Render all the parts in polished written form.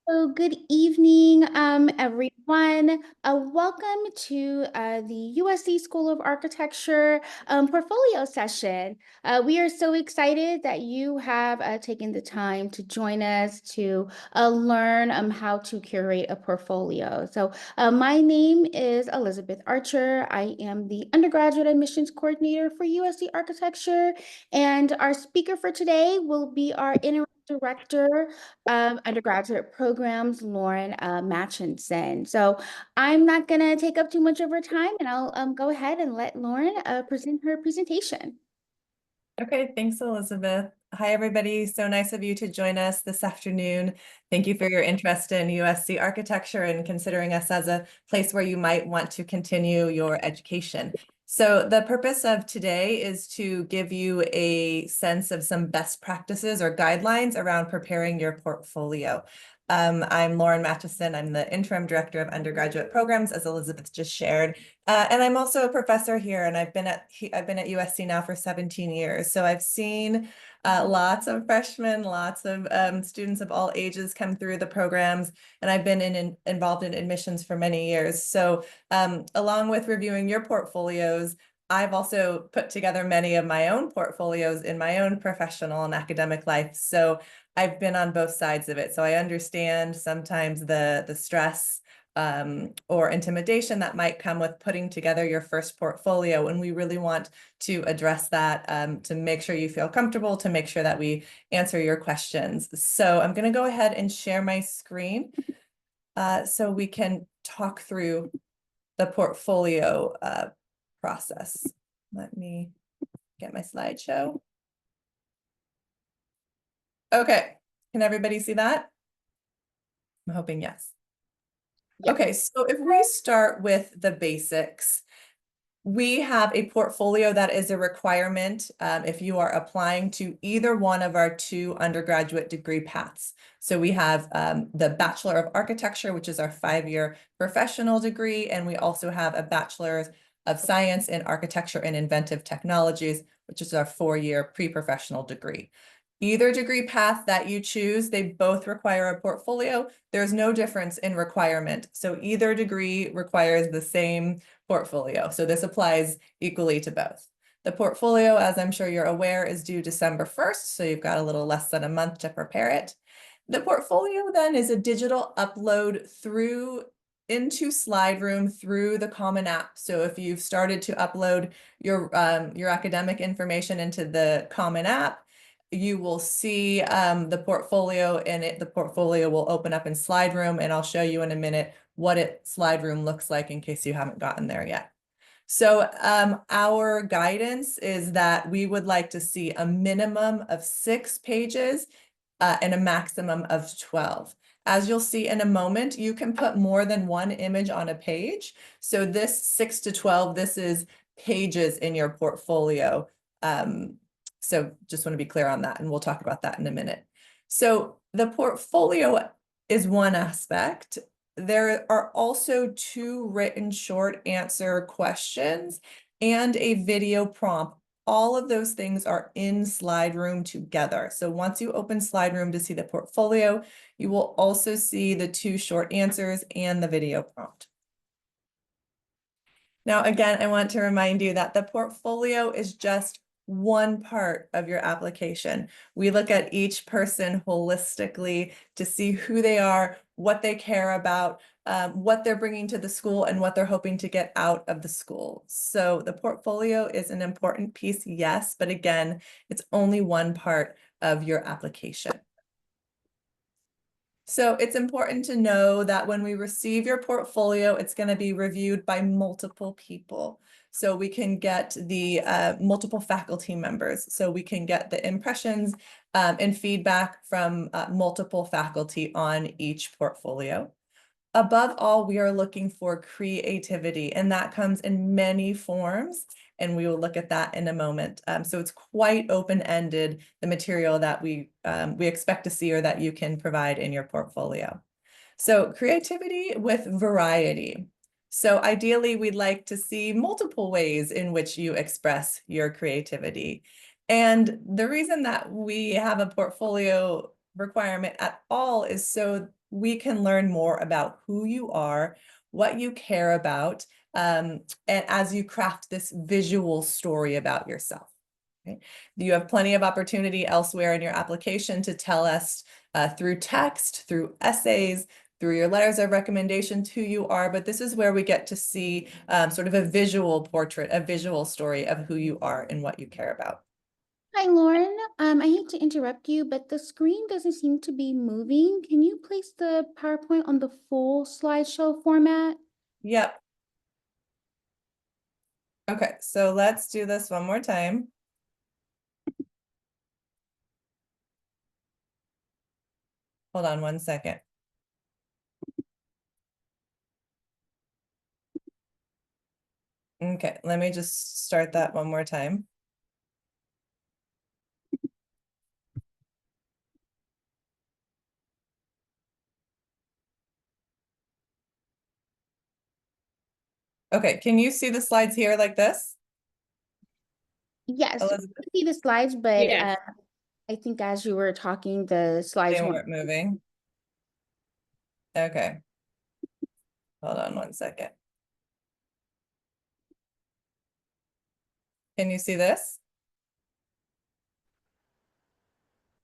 So good evening, everyone. Welcome to the USC School of Architecture portfolio session. We are so excited that you have taken the time to join us to learn how to curate a portfolio. So my name is Elizabeth Archer. I am the undergraduate admissions coordinator for USC Architecture, and our speaker for today will be our interim director undergraduate programs, Lauren Matchinson. So I'm not going to take up too much of her time, and I'll go ahead and let Lauren present her presentation. Okay, thanks, Elizabeth. Hi, everybody. So nice of you to join us this afternoon. Thank you for your interest in USC architecture and considering us as a place where you might want to continue your education. So the purpose of today is to give you a sense of some best practices or guidelines around preparing your portfolio. I'm Lauren Matchison. I'm the interim director of undergraduate programs, as Elizabeth just shared. And I'm also a professor here, and I've been at USC now for 17 years. So I've seen lots of freshmen, lots of students of all ages come through the programs, and I've been involved in admissions for many years. So along with reviewing your portfolios, I've also put together many of my own portfolios in my own professional and academic life. So I've been on both sides of it. So I understand sometimes the stress or intimidation that might come with putting together your first portfolio. And we really want to address that to make sure you feel comfortable, to make sure that we answer your questions. So I'm going to go ahead and share my screen so we can talk through the portfolio process. Let me get my slideshow. Okay, can everybody see that? I'm hoping yes. Yeah. Okay, so if we start with the basics, we have a portfolio that is a requirement if you are applying to either one of our two undergraduate degree paths. So we have the Bachelor of Architecture, which is our 5-year professional degree, and we also have a Bachelor of Science in Architecture and Inventive Technologies, which is our 4-year pre-professional degree. Either degree path that you choose, they both require a portfolio. There's no difference in requirement. So either degree requires the same portfolio. So this applies equally to both. The portfolio, as I'm sure you're aware, is due December 1st. So you've got a little less than a month to prepare it. The portfolio then is a digital upload into SlideRoom through the Common App. So if you've started to upload your academic information into the Common App, you will see the portfolio, and the portfolio will open up in SlideRoom, and I'll show you in a minute what SlideRoom looks like in case you haven't gotten there yet. So our guidance is that we would like to see a minimum of 6 pages and a maximum of 12. As you'll see in a moment, you can put more than one image on a page. So this 6 to 12, this is pages in your portfolio. So just want to be clear on that, and we'll talk about that in a minute. So the portfolio is one aspect. There are also 2 written short answer questions and a video prompt. All of those things are in SlideRoom together. So once you open SlideRoom to see the portfolio, you will also see the 2 short answers and the video prompt. Now, again, I want to remind you that the portfolio is just one part of your application. We look at each person holistically to see who they are, what they care about, what they're bringing to the school, and what they're hoping to get out of the school. So the portfolio is an important piece, yes, but again, it's only one part of your application. So it's important to know that when we receive your portfolio, it's going to be reviewed by multiple people. So we can get the multiple faculty members. So we can get the impressions and feedback from multiple faculty on each portfolio. Above all, we are looking for creativity, and that comes in many forms, and we will look at that in a moment. So it's quite open-ended, the material that we expect to see or that you can provide in your portfolio. So creativity with variety. So ideally, we'd like to see multiple ways in which you express your creativity. And the reason that we have a portfolio requirement at all is so we can learn more about who you are, what you care about, and as you craft this visual story about yourself. Okay? You have plenty of opportunity elsewhere in your application to tell us through text, through essays, through your letters of recommendation who you are, but this is where we get to see sort of a visual portrait, a visual story of who you are and what you care about. Hi, Lauren. I hate to interrupt you, but the screen doesn't seem to be moving. Can you place the PowerPoint on the full slideshow format? Yep. Okay, so let's do this one more time. Hold on one second. Okay, let me just start that one more time. Okay, can you see the slides here like this, Yes, Elizabeth? I see the slides, but Yes. I think as you were talking, the slides They weren't. weren't moving. Okay, hold on one second. Can you see this?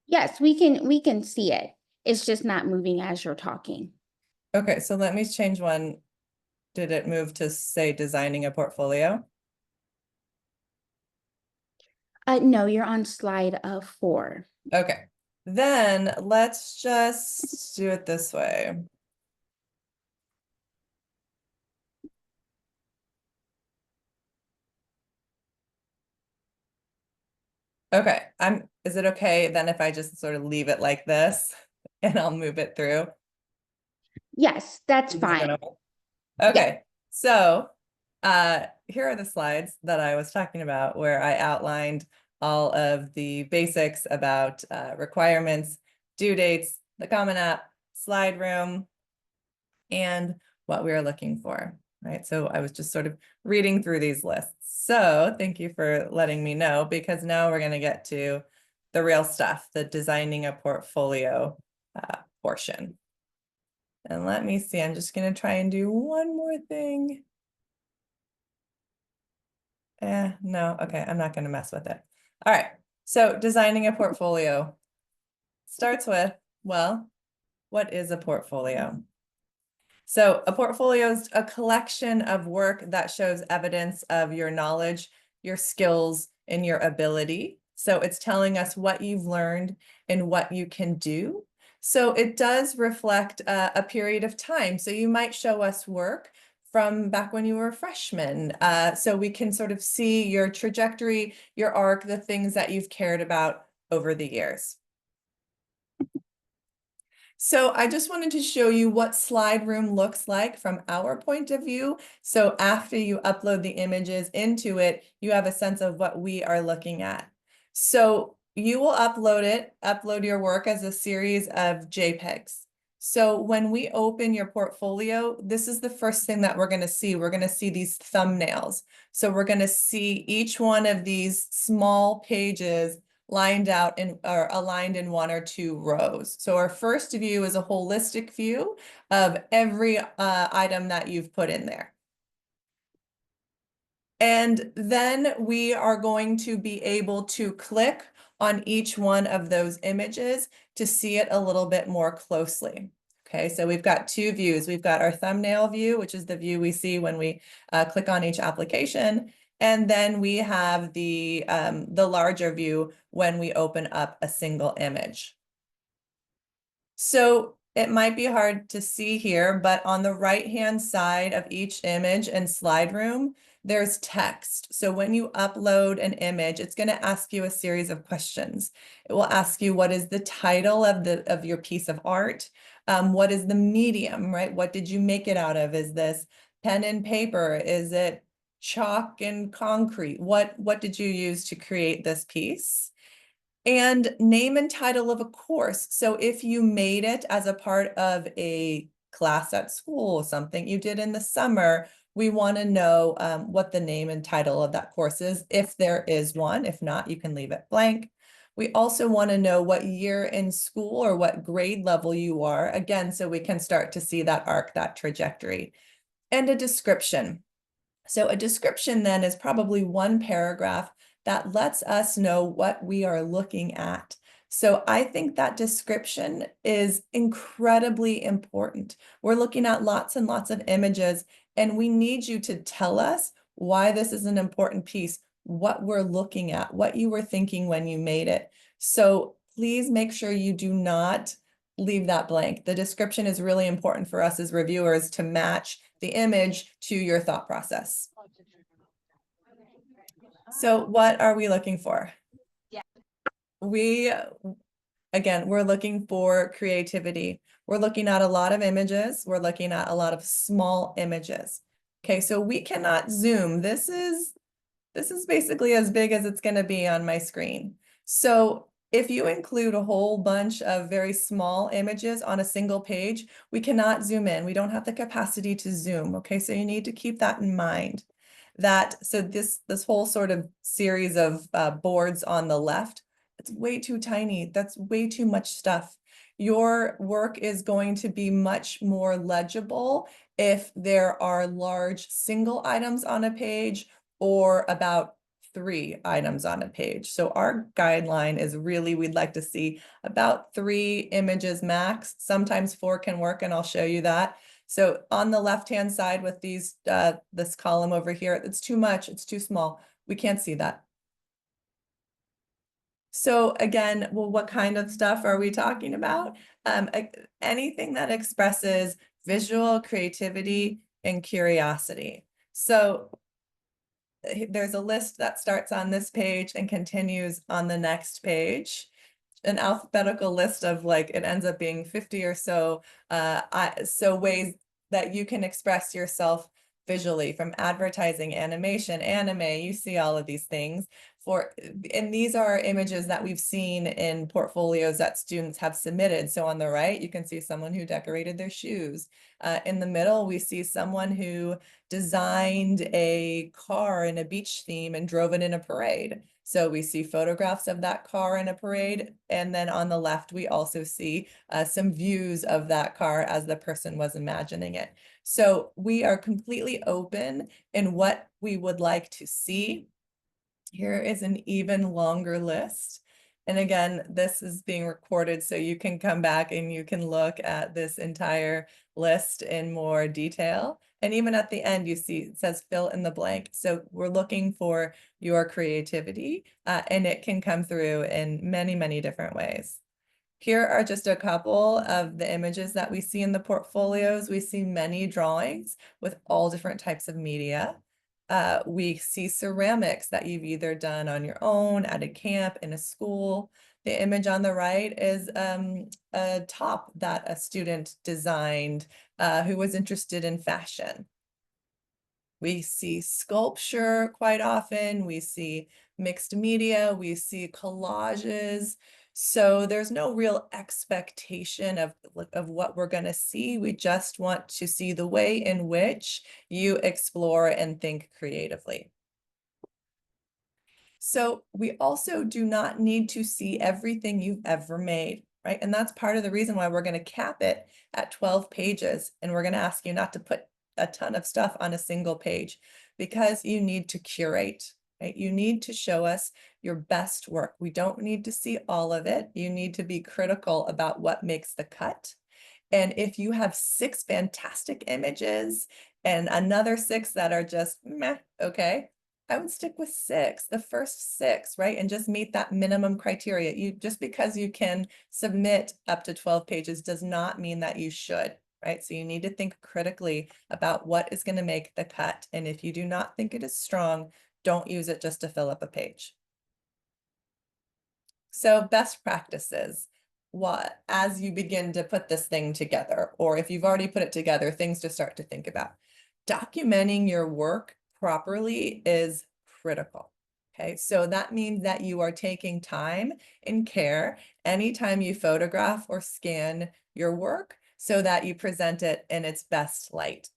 Yes, we can see it. It's just not moving as you're talking. Okay, so let me change one. Did it move to say designing a portfolio? No, you're on slide 4. Okay, then let's just do it this way. Okay, is it okay then if I just sort of leave it like this and I'll move it through? Yes, that's Is it fine. gonna work? Yeah. Okay, so here are the slides that I was talking about where I outlined all of the basics about requirements, due dates, the Common App, slide room, and what we are looking for, right? So I was just sort of reading through these lists. So thank you for letting me know, because now we're going to get to the real stuff, the designing a portfolio portion. And let me see, I'm just going to try and do one more thing. No, okay, I'm not going to mess with it. All right, so designing a portfolio starts with, well, what is a portfolio? So a portfolio is a collection of work that shows evidence of your knowledge, your skills, and your ability. So it's telling us what you've learned and what you can do. So it does reflect a period of time. So you might show us work from back when you were a freshman. So we can sort of see your trajectory, your arc, the things that you've cared about over the years. So I just wanted to show you what slide room looks like from our point of view. So after you upload the images into it, you have a sense of what we are looking at. So you will upload your work as a series of JPEGs. So when we open your portfolio, this is the first thing that we're going to see. We're going to see these thumbnails. So we're going to see each one of these small pages lined out in or aligned in 1 or 2 rows. So our first view is a holistic view of every item that you've put in there. And then we are going to be able to click on each one of those images to see it a little bit more closely. Okay, so we've got 2 views. We've got our thumbnail view, which is the view we see when we click on each application. And then we have the larger view when we open up a single image. So it might be hard to see here, but on the right-hand side of each image and slide room, there's text. So when you upload an image, it's going to ask you a series of questions. It will ask you, what is the title of your piece of art? What is the medium, right? What did you make it out of? Is this pen and paper? Is it chalk and concrete? What did you use to create this piece? And name and title of a course. So if you made it as a part of a class at school, something you did in the summer, we want to know what the name and title of that course is, if there is one. If not, you can leave it blank. We also want to know what year in school or what grade level you are, again, so we can start to see that arc, that trajectory. And a description. So a description then is probably one paragraph that lets us know what we are looking at. So I think that description is incredibly important. We're looking at lots and lots of images, and we need you to tell us why this is an important piece, what we're looking at, what you were thinking when you made it. So please make sure you do not leave that blank. The description is really important for us as reviewers to match the image to your thought process. So what are we looking for? We, again, we're looking for creativity. We're looking at a lot of images. We're looking at a lot of small images. Okay, so we cannot zoom. This is basically as big as it's going to be on my screen. So if you include a whole bunch of very small images on a single page, we cannot zoom in. We don't have the capacity to zoom. Okay, so you need to keep that in mind. So this whole sort of series of boards on the left, it's way too tiny. That's way too much stuff. Your work is going to be much more legible if there are large single items on a page or about 3 items on a page. So our guideline is really, we'd like to see about 3 images max. Sometimes 4 can work, and I'll show you that. So on the left-hand side with this column over here, it's too much, it's too small. We can't see that. So again, well, what kind of stuff are we talking about? Anything that expresses visual creativity and curiosity. So there's a list that starts on this page and continues on the next page. An alphabetical list of, like, it ends up being 50 or so ways that you can express yourself visually, from advertising, animation, anime. You see all of these things and these are images that we've seen in portfolios that students have submitted. So on the right, you can see someone who decorated their shoes. In the middle, we see someone who designed a car in a beach theme and drove it in a parade. So we see photographs of that car in a parade. And then on the left, we also see some views of that car as the person was imagining it. So we are completely open in what we would like to see. Here is an even longer list. And again, this is being recorded, so you can come back and you can look at this entire list in more detail. And even at the end, you see it says fill in the blank. So we're looking for your creativity, and it can come through in many, many different ways. Here are just a couple of the images that we see in the portfolios. We see many drawings with all different types of media. We see ceramics that you've either done on your own, at a camp, in a school. The image on the right is a top that a student designed who was interested in fashion. We see sculpture quite often. We see mixed media. We see collages. So there's no real expectation of what we're going to see. We just want to see the way in which you explore and think creatively. So we also do not need to see everything you've ever made, right? And that's part of the reason why we're going to cap it at 12 pages. And we're going to ask you not to put a ton of stuff on a single page, because you need to curate, right? You need to show us your best work. We don't need to see all of it. You need to be critical about what makes the cut. And if you have 6 fantastic images and another 6 that are just meh, okay, I would stick with 6, the first 6, right? And just meet that minimum criteria. Just because you can submit up to 12 pages does not mean that you should, right? So you need to think critically about what is going to make the cut. And if you do not think it is strong, don't use it just to fill up a page. So best practices, as you begin to put this thing together, or if you've already put it together, things to start to think about. Documenting your work properly is critical. Okay, so that means that you are taking time and care anytime you photograph or scan your work so that you present it in its best light.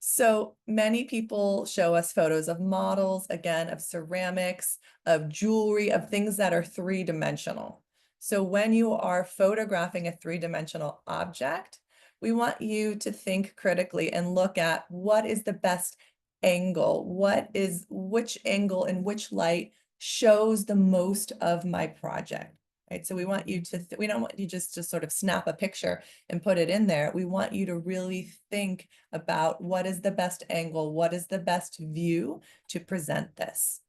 So many people show us photos of models, again, of ceramics, of jewelry, of things that are three-dimensional. So when you are photographing a three-dimensional object, we want you to think critically and look at what is the best angle, which angle and which light shows the most of my project, right? So we want you to, we don't want you just to sort of snap a picture and put it in there. We want you to really think about what is the best angle, what is the best view to present this.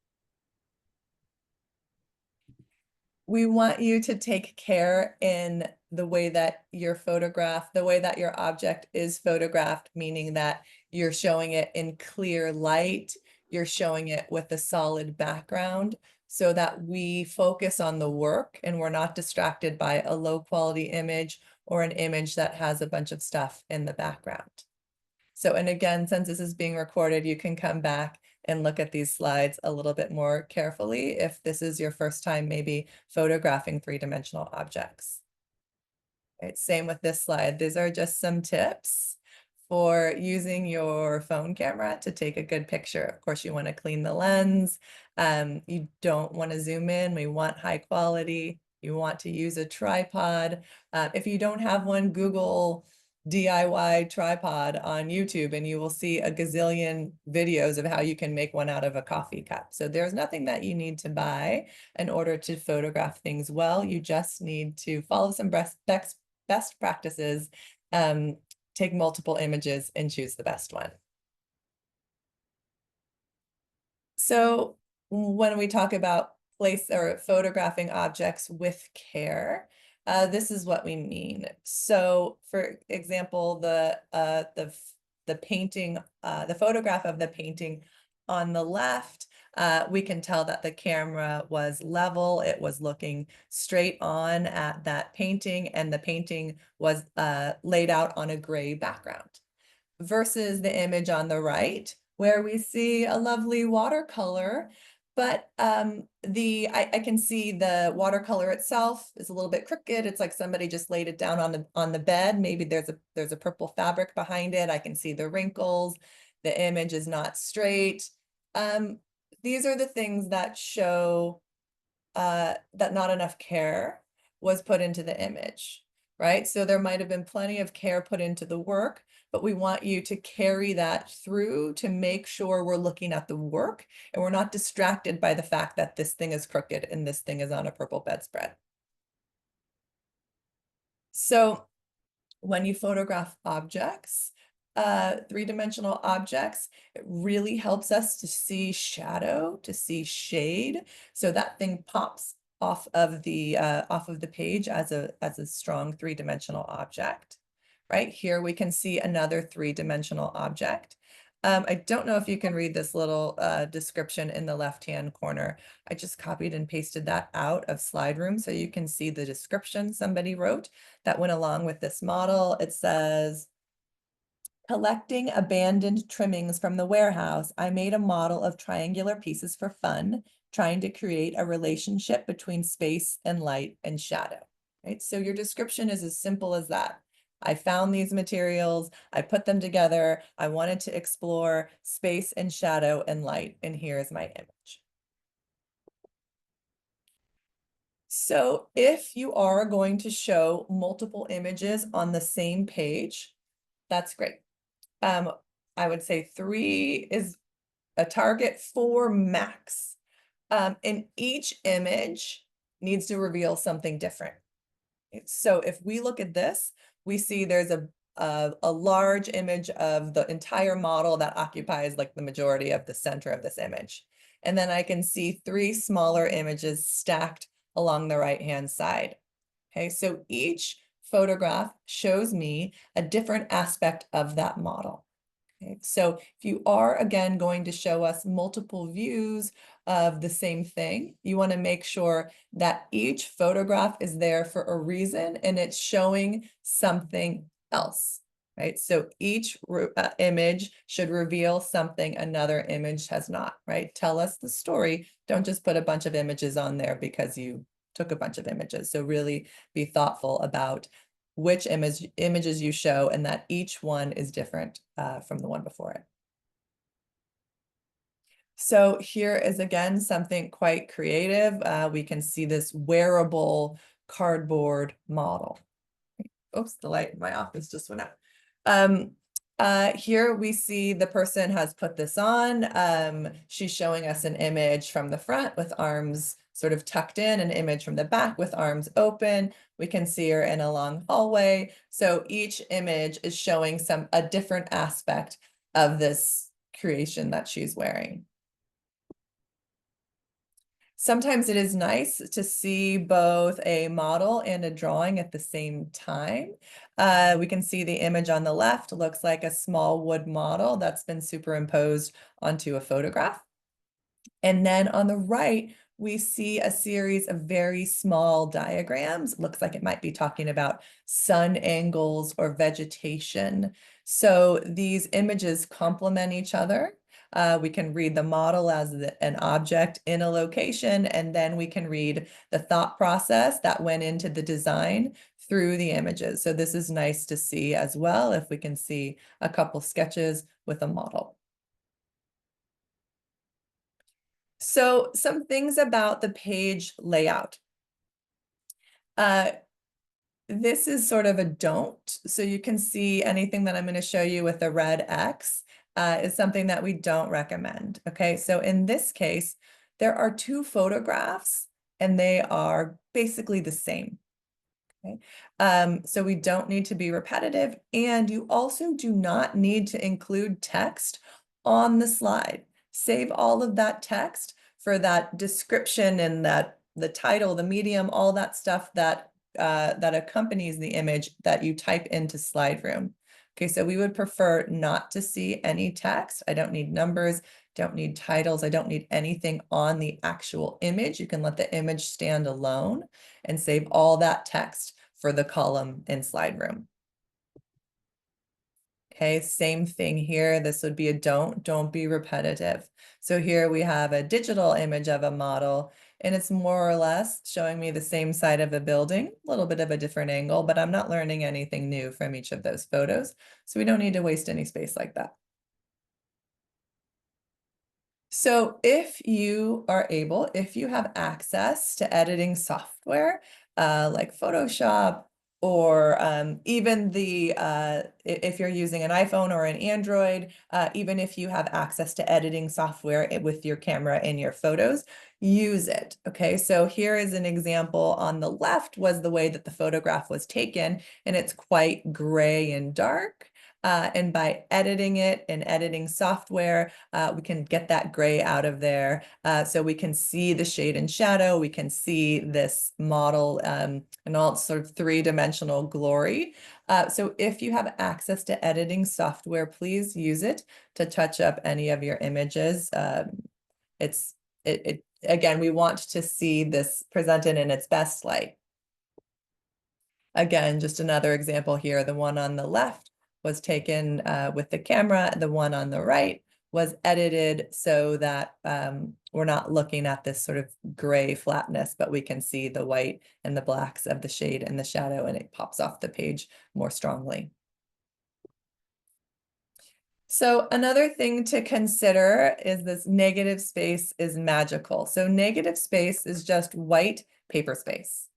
We want you to take care in the way that the way that your object is photographed, meaning that you're showing it in clear light, you're showing it with a solid background, so that we focus on the work and we're not distracted by a low quality image or an image that has a bunch of stuff in the background. So, and again, since this is being recorded, you can come back and look at these slides a little bit more carefully if this is your first time maybe photographing three-dimensional objects. Right, same with this slide. These are just some tips for using your phone camera to take a good picture. Of course, you want to clean the lens. You don't want to zoom in. We want high quality. You want to use a tripod. If you don't have one, Google DIY tripod on YouTube and you will see a gazillion videos of how you can make one out of a coffee cup. So there's nothing that you need to buy in order to photograph things well. You just need to follow some best practices, take multiple images and choose the best one. So when we talk about place or photographing objects with care, this is what we mean. So for example, the painting, the photograph of the painting on the left, we can tell that the camera was level, it was looking straight on at that painting, and the painting was laid out on a gray background. Versus the image on the right, where we see a lovely watercolor, but I can see the watercolor itself is a little bit crooked. It's like somebody just laid it down on the bed. Maybe there's a purple fabric behind it. I can see the wrinkles. The image is not straight. Um, these are the things that show that not enough care was put into the image, right? So there might have been plenty of care put into the work, but we want you to carry that through to make sure we're looking at the work and we're not distracted by the fact that this thing is crooked and this thing is on a purple bedspread. So when you photograph objects, three-dimensional objects, it really helps us to see shadow, to see shade. So that thing pops off of the page as a strong three-dimensional object. Right here, we can see another three-dimensional object. I don't know if you can read this little description in the left-hand corner. I just copied and pasted that out of Slide Room so you can see the description somebody wrote that went along with this model. It says, collecting abandoned trimmings from the warehouse, I made a model of triangular pieces for fun, trying to create a relationship between space and light and shadow. Right? So your description is as simple as that. I found these materials, I put them together, I wanted to explore space and shadow and light, and here's my image. So if you are going to show multiple images on the same page, that's great. I would say 3 is a target, 4 max. And each image needs to reveal something different. So if we look at this, we see there's a large image of the entire model that occupies like the majority of the center of this image. And then I can see 3 smaller images stacked along the right-hand side. Okay, so each photograph shows me a different aspect of that model. Okay, so if you are, again, going to show us multiple views of the same thing, you want to make sure that each photograph is there for a reason and it's showing something else, right? So each image should reveal something another image has not, right? Tell us the story. Don't just put a bunch of images on there because you took a bunch of images. So really be thoughtful about which images you show and that each one is different from the one before it. So here is again something quite creative. We can see this wearable cardboard model. Oops, the light in my office just went out. Here we see the person has put this on. She's showing us an image from the front with arms sort of tucked in, an image from the back with arms open. We can see her in a long hallway. So each image is showing a different aspect of this creation that she's wearing. Sometimes it is nice to see both a model and a drawing at the same time. We can see the image on the left looks like a small wood model that's been superimposed onto a photograph. And then on the right, we see a series of very small diagrams. Looks like it might be talking about sun angles or vegetation. So these images complement each other. We can read the model as an object in a location, and then we can read the thought process that went into the design through the images. So this is nice to see as well, if we can see a couple sketches with a model. So some things about the page layout. Uh, this is sort of a don't. So you can see anything that I'm going to show you with a red X is something that we don't recommend. Okay, so in this case, there are two photographs and they are basically the same. Okay. So we don't need to be repetitive, and you also do not need to include text on the slide. Save all of that text for that description and that the title, the medium, all that stuff that that accompanies the image that you type into slide room. Okay, so we would prefer not to see any text. I don't need numbers, don't need titles, I don't need anything on the actual image. You can let the image stand alone and save all that text for the column in slide room. Okay, same thing here. This would be a don't be repetitive. So here we have a digital image of a model, and it's more or less showing me the same side of a building, a little bit of a different angle, but I'm not learning anything new from each of those photos. So we don't need to waste any space like that. So if you are able, if you have access to editing software, like Photoshop, or even if you're using an iPhone or an Android, even if you have access to editing software with your camera in your photos, use it. Okay, so here is an example. On the left was the way that the photograph was taken, and it's quite gray and dark. And by editing it in editing software, we can get that gray out of there. So we can see the shade and shadow. We can see this model in all sort of three-dimensional glory. So if you have access to editing software, please use it to touch up any of your images. Again, we want to see this presented in its best light. Again, just another example here. The one on the left was taken with the camera. The one on the right was edited so that we're not looking at this sort of gray flatness, but we can see the white and the blacks of the shade and the shadow, and it pops off the page more strongly. So another thing to consider is this negative space is magical. So negative space is just white paper space.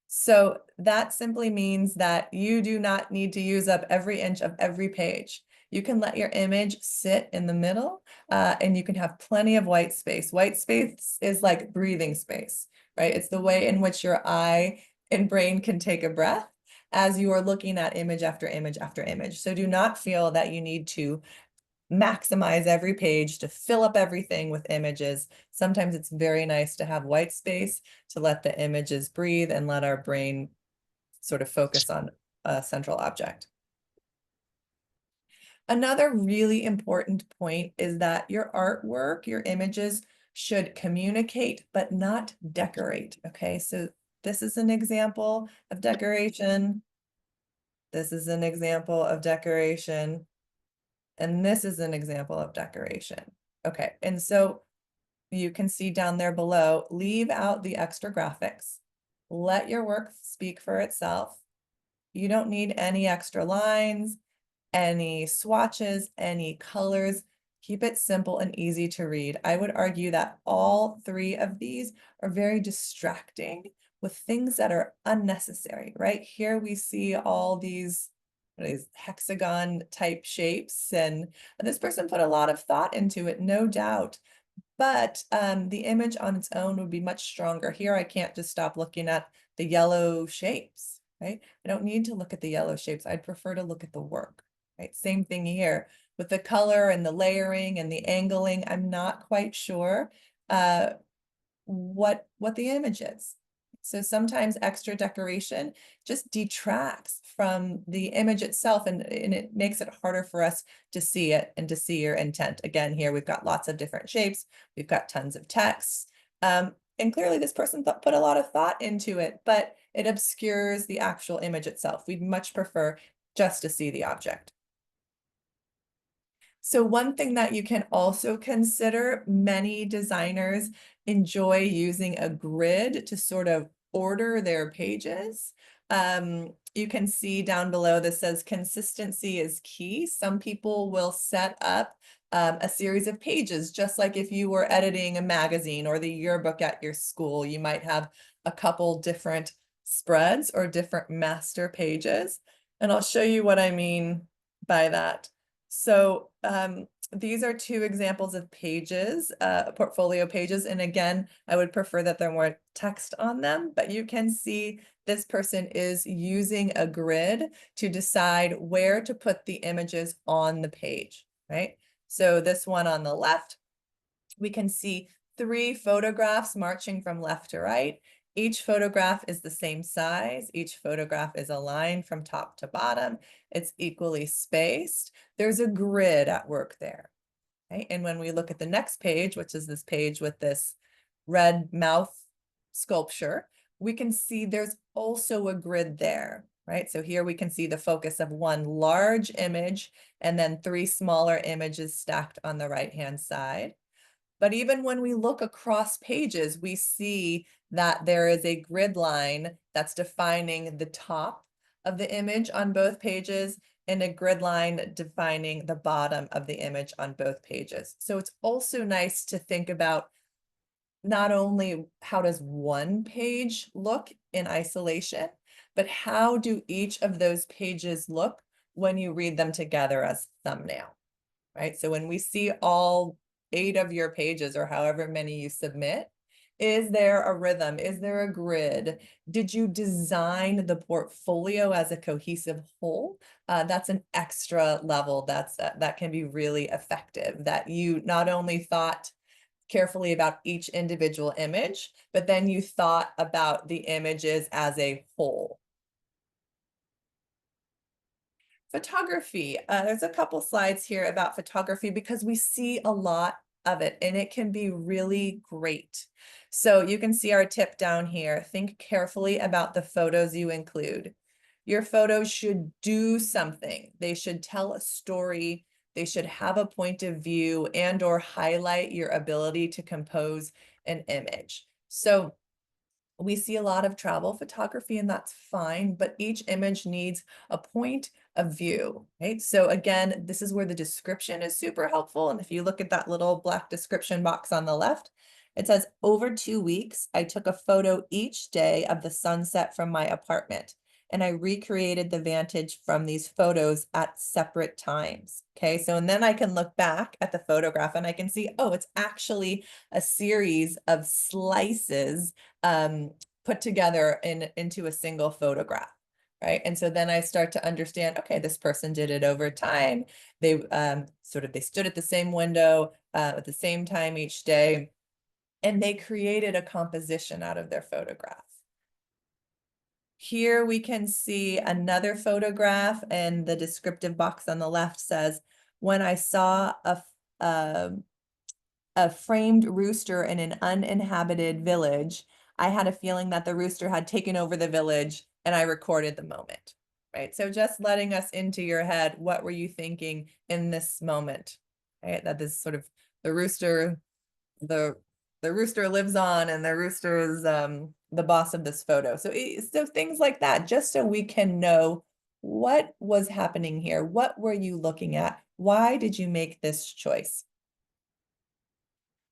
So that simply means that you do not need to use up every inch of every page. You can let your image sit in the middle and you can have plenty of white space. White space is like breathing space, right? It's the way in which your eye and brain can take a breath as you are looking at image after image after image. So do not feel that you need to maximize every page to fill up everything with images. Sometimes it's very nice to have white space to let the images breathe and let our brain sort of focus on a central object. Another really important point is that your artwork, your images should communicate but not decorate. Okay, so this is an example of decoration. This is an example of decoration. And this is an example of decoration. Okay, and so you can see down there below, leave out the extra graphics. Let your work speak for itself. You don't need any extra lines, any swatches, any colors. Keep it simple and easy to read. I would argue that all three of these are very distracting with things that are unnecessary, right? Here we see all these, what is hexagon type shapes, and this person put a lot of thought into it, no doubt. But the image on its own would be much stronger. Here, I can't just stop looking at the yellow shapes, right? I don't need to look at the yellow shapes. I'd prefer to look at the work, right? Same thing here with the color and the layering and the angling. I'm not quite sure uh, what the image is. So sometimes extra decoration just detracts from the image itself, and it makes it harder for us to see it and to see your intent. Again, here we've got lots of different shapes. We've got tons of texts. And clearly this person put a lot of thought into it, but it obscures the actual image itself. We'd much prefer just to see the object. So one thing that you can also consider, many designers enjoy using a grid to sort of order their pages. You can see down below this says consistency is key. Some people will set up a series of pages, just like if you were editing a magazine or the yearbook at your school, you might have a couple different spreads or different master pages. And I'll show you what I mean by that. So these are two examples of pages, portfolio pages. And again, I would prefer that there more text on them, but you can see this person is using a grid to decide where to put the images on the page, right? So this one on the left, we can see 3 photographs marching from left to right. Each photograph is the same size. Each photograph is aligned from top to bottom. It's equally spaced. There's a grid at work there, right? And when we look at the next page, which is this page with this red mouth sculpture, we can see there's also a grid there, right? So here we can see the focus of one large image and then 3 smaller images stacked on the right-hand side. But even when we look across pages, we see that there is a grid line that's defining the top of the image on both pages and a grid line defining the bottom of the image on both pages. So it's also nice to think about not only how does one page look in isolation, but how do each of those pages look when you read them together as thumbnail, right? So when we see all 8 of your pages or however many you submit, is there a rhythm? Is there a grid? Did you design the portfolio as a cohesive whole? That's an extra level that can be really effective, that you not only thought carefully about each individual image, but then you thought about the images as a whole. Photography. There's a couple slides here about photography because we see a lot of it and it can be really great. So you can see our tip down here. Think carefully about the photos you include. Your photos should do something. They should tell a story. They should have a point of view and or highlight your ability to compose an image. So we see a lot of travel photography and that's fine, but each image needs a point of view, right? So again, this is where the description is super helpful. And if you look at that little black description box on the left, it says, over 2 weeks, I took a photo each day of the sunset from my apartment, and I recreated the vantage from these photos at separate times. Okay, so and then I can look back at the photograph and I can see, oh, it's actually a series of slices put together into a single photograph, right? And so then I start to understand, okay, this person did it over time. They they stood at the same window at the same time each day, and they created a composition out of their photograph. Here we can see another photograph, and the descriptive box on the left says, when I saw a framed rooster in an uninhabited village, I had a feeling that the rooster had taken over the village, and I recorded the moment, right? So just letting us into your head, what were you thinking in this moment, right? That this sort of the rooster, the rooster lives on, and the rooster is the boss of this photo. So so things like that, just so we can know what was happening here. What were you looking at? Why did you make this choice?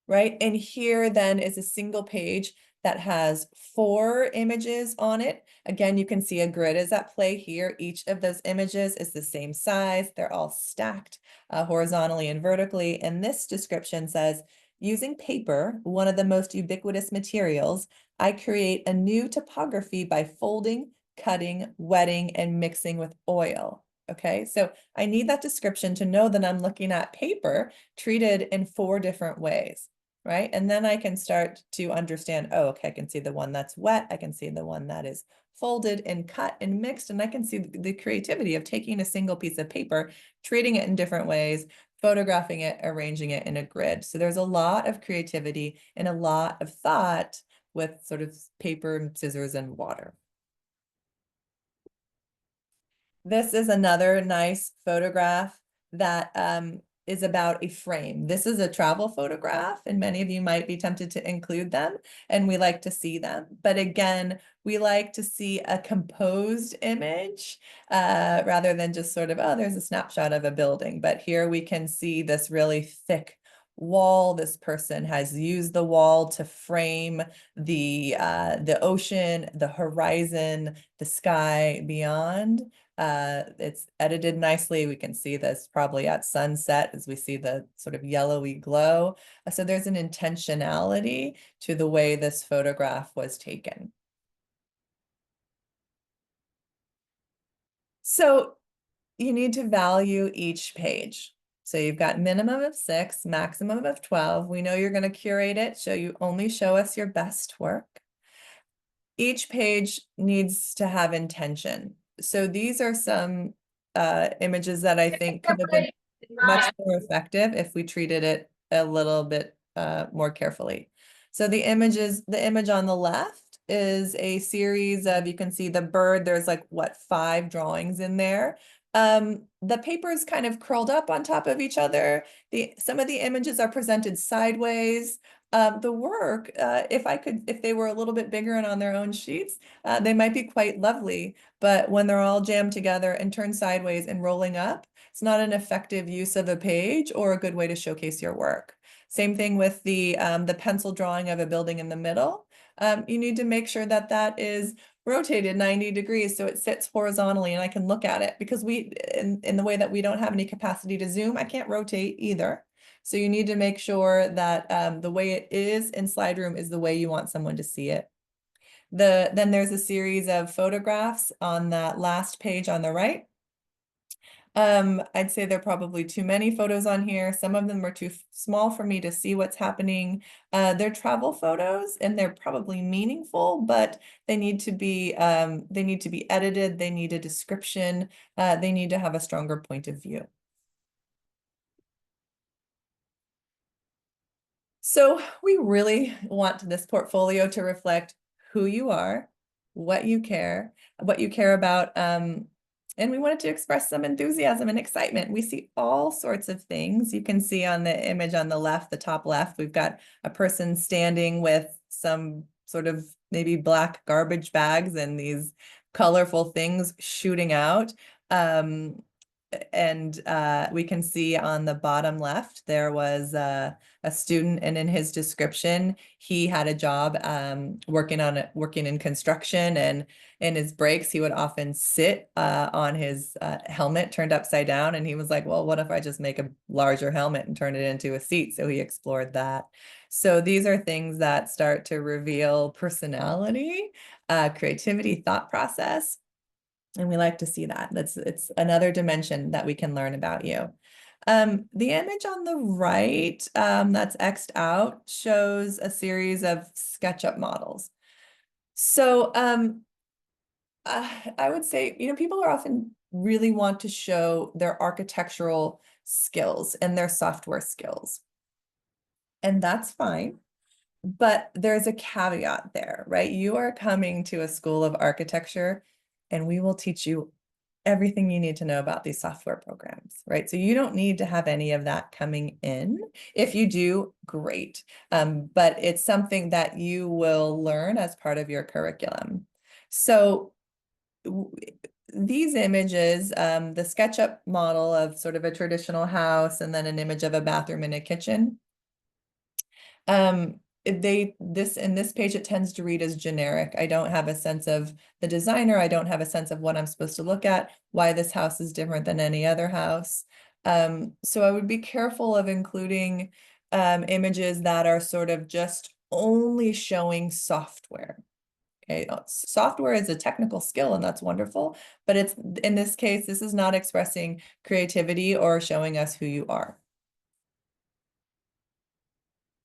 right? And here then is a single page that has 4 images on it. Again, you can see a grid is at play here. Each of those images is the same size. They're all stacked horizontally and vertically. And this description says, using paper, one of the most ubiquitous materials, I create a new topography by folding, cutting, wetting, and mixing with oil. Okay, so I need that description to know that I'm looking at paper treated in 4 different ways, right? And then I can start to understand, oh, okay, I can see the one that's wet. I can see the one that is folded and cut and mixed. And I can see the creativity of taking a single piece of paper, treating it in different ways, photographing it, arranging it in a grid. So there's a lot of creativity and a lot of thought with sort of paper, scissors, and water. This is another nice photograph that is about a frame. This is a travel photograph, and many of you might be tempted to include them, and we like to see them. But again, we like to see a composed image rather than just sort of, oh, there's a snapshot of a building. But here we can see this really thick wall. This person has used the wall to frame the ocean, the horizon, the sky beyond. It's edited nicely. We can see this probably at sunset as we see the sort of yellowy glow. So there's an intentionality to the way this photograph was taken. So you need to value each page. So you've got minimum of 6, maximum of 12. We know you're going to curate it, so you only show us your best work. Each page needs to have intention. So these are some images that I think could have been much more effective if we treated it a little bit more carefully. So the image on the left is a series of, you can see the bird, there's like what, 5 drawings in there. The paper is kind of curled up on top of each other. Some of the images are presented sideways. The work, if they were a little bit bigger and on their own sheets, they might be quite lovely. But when they're all jammed together and turned sideways and rolling up, it's not an effective use of a page or a good way to showcase your work. Same thing with the pencil drawing of a building in the middle. You need to make sure that that is rotated 90 degrees so it sits horizontally and I can look at it, because in the way that we don't have any capacity to zoom, I can't rotate either. So you need to make sure that the way it is in Slide Room is the way you want someone to see it. Then there's a series of photographs on that last page on the right. I'd say there are probably too many photos on here. Some of them are too small for me to see what's happening. They're travel photos and they're probably meaningful, but they need to be edited. They need a description. They need to have a stronger point of view. So we really want this portfolio to reflect who you are, what you care about, and we wanted to express some enthusiasm and excitement. We see all sorts of things. You can see on the image on the left, the top left, we've got a person standing with some sort of maybe black garbage bags and these colorful things shooting out. And we can see on the bottom left, there was a student, and in his description, he had a job working in construction, and in his breaks, he would often sit on his helmet turned upside down. And he was like, well, what if I just make a larger helmet and turn it into a seat? So he explored that. So these are things that start to reveal personality, creativity, thought process. And we like to see that. It's another dimension that we can learn about you. The image on the right that's X'd out shows a series of SketchUp models. So I would say, people are often really want to show their architectural skills and their software skills. And that's fine. But there's a caveat there, right? You are coming to a school of architecture, and we will teach you everything you need to know about these software programs, right? So you don't need to have any of that coming in. If you do, great. But it's something that you will learn as part of your curriculum. So these images, the SketchUp model of sort of a traditional house, and then an image of a bathroom and a kitchen. In this page, it tends to read as generic. I don't have a sense of the designer. I don't have a sense of what I'm supposed to look at, why this house is different than any other house. So I would be careful of including images that are sort of just only showing software. Okay, software is a technical skill and that's wonderful, but it's in this case, this is not expressing creativity or showing us who you are.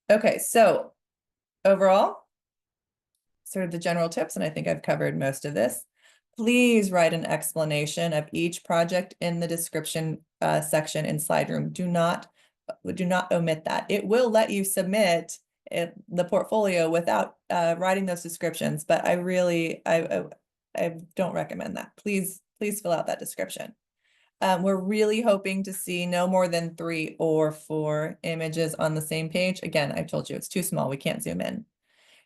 Okay, so overall, sort of the general tips, and I think I've covered most of this. Please write an explanation of each project in the description section in SlideRoom. Do not omit that. It will let you submit the portfolio without writing those descriptions, but I don't recommend that. Please fill out that description. We're really hoping to see no more than 3 or 4 images on the same page. Again, I told you it's too small. We can't zoom in.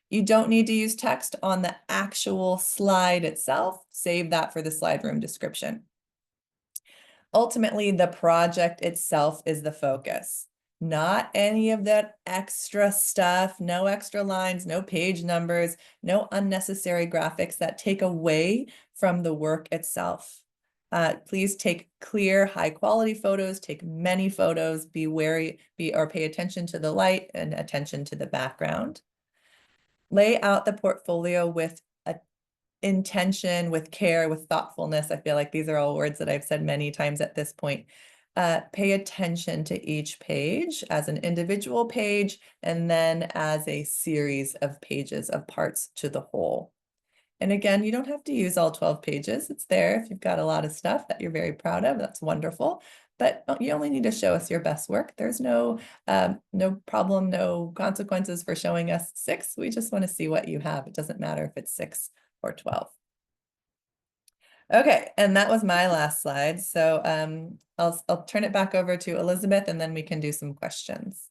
You don't need to use text on the actual slide itself. Save that for the slide room description. Ultimately, the project itself is the focus, not any of that extra stuff, no extra lines, no page numbers, no unnecessary graphics that take away from the work itself. Please take clear, high quality photos, take many photos, be wary, or pay attention to the light and attention to the background. Lay out the portfolio with intention, with care, with thoughtfulness. I feel like these are all words that I've said many times at this point. Pay attention to each page as an individual page and then as a series of pages of parts to the whole. And again, you don't have to use all 12 pages. It's there if you've got a lot of stuff that you're very proud of. That's wonderful. But you only need to show us your best work. There's no problem, no consequences for showing us 6. We just want to see what you have. It doesn't matter if it's 6 or 12. Okay, and that was my last slide. So I'll turn it back over to Elizabeth and then we can do some questions.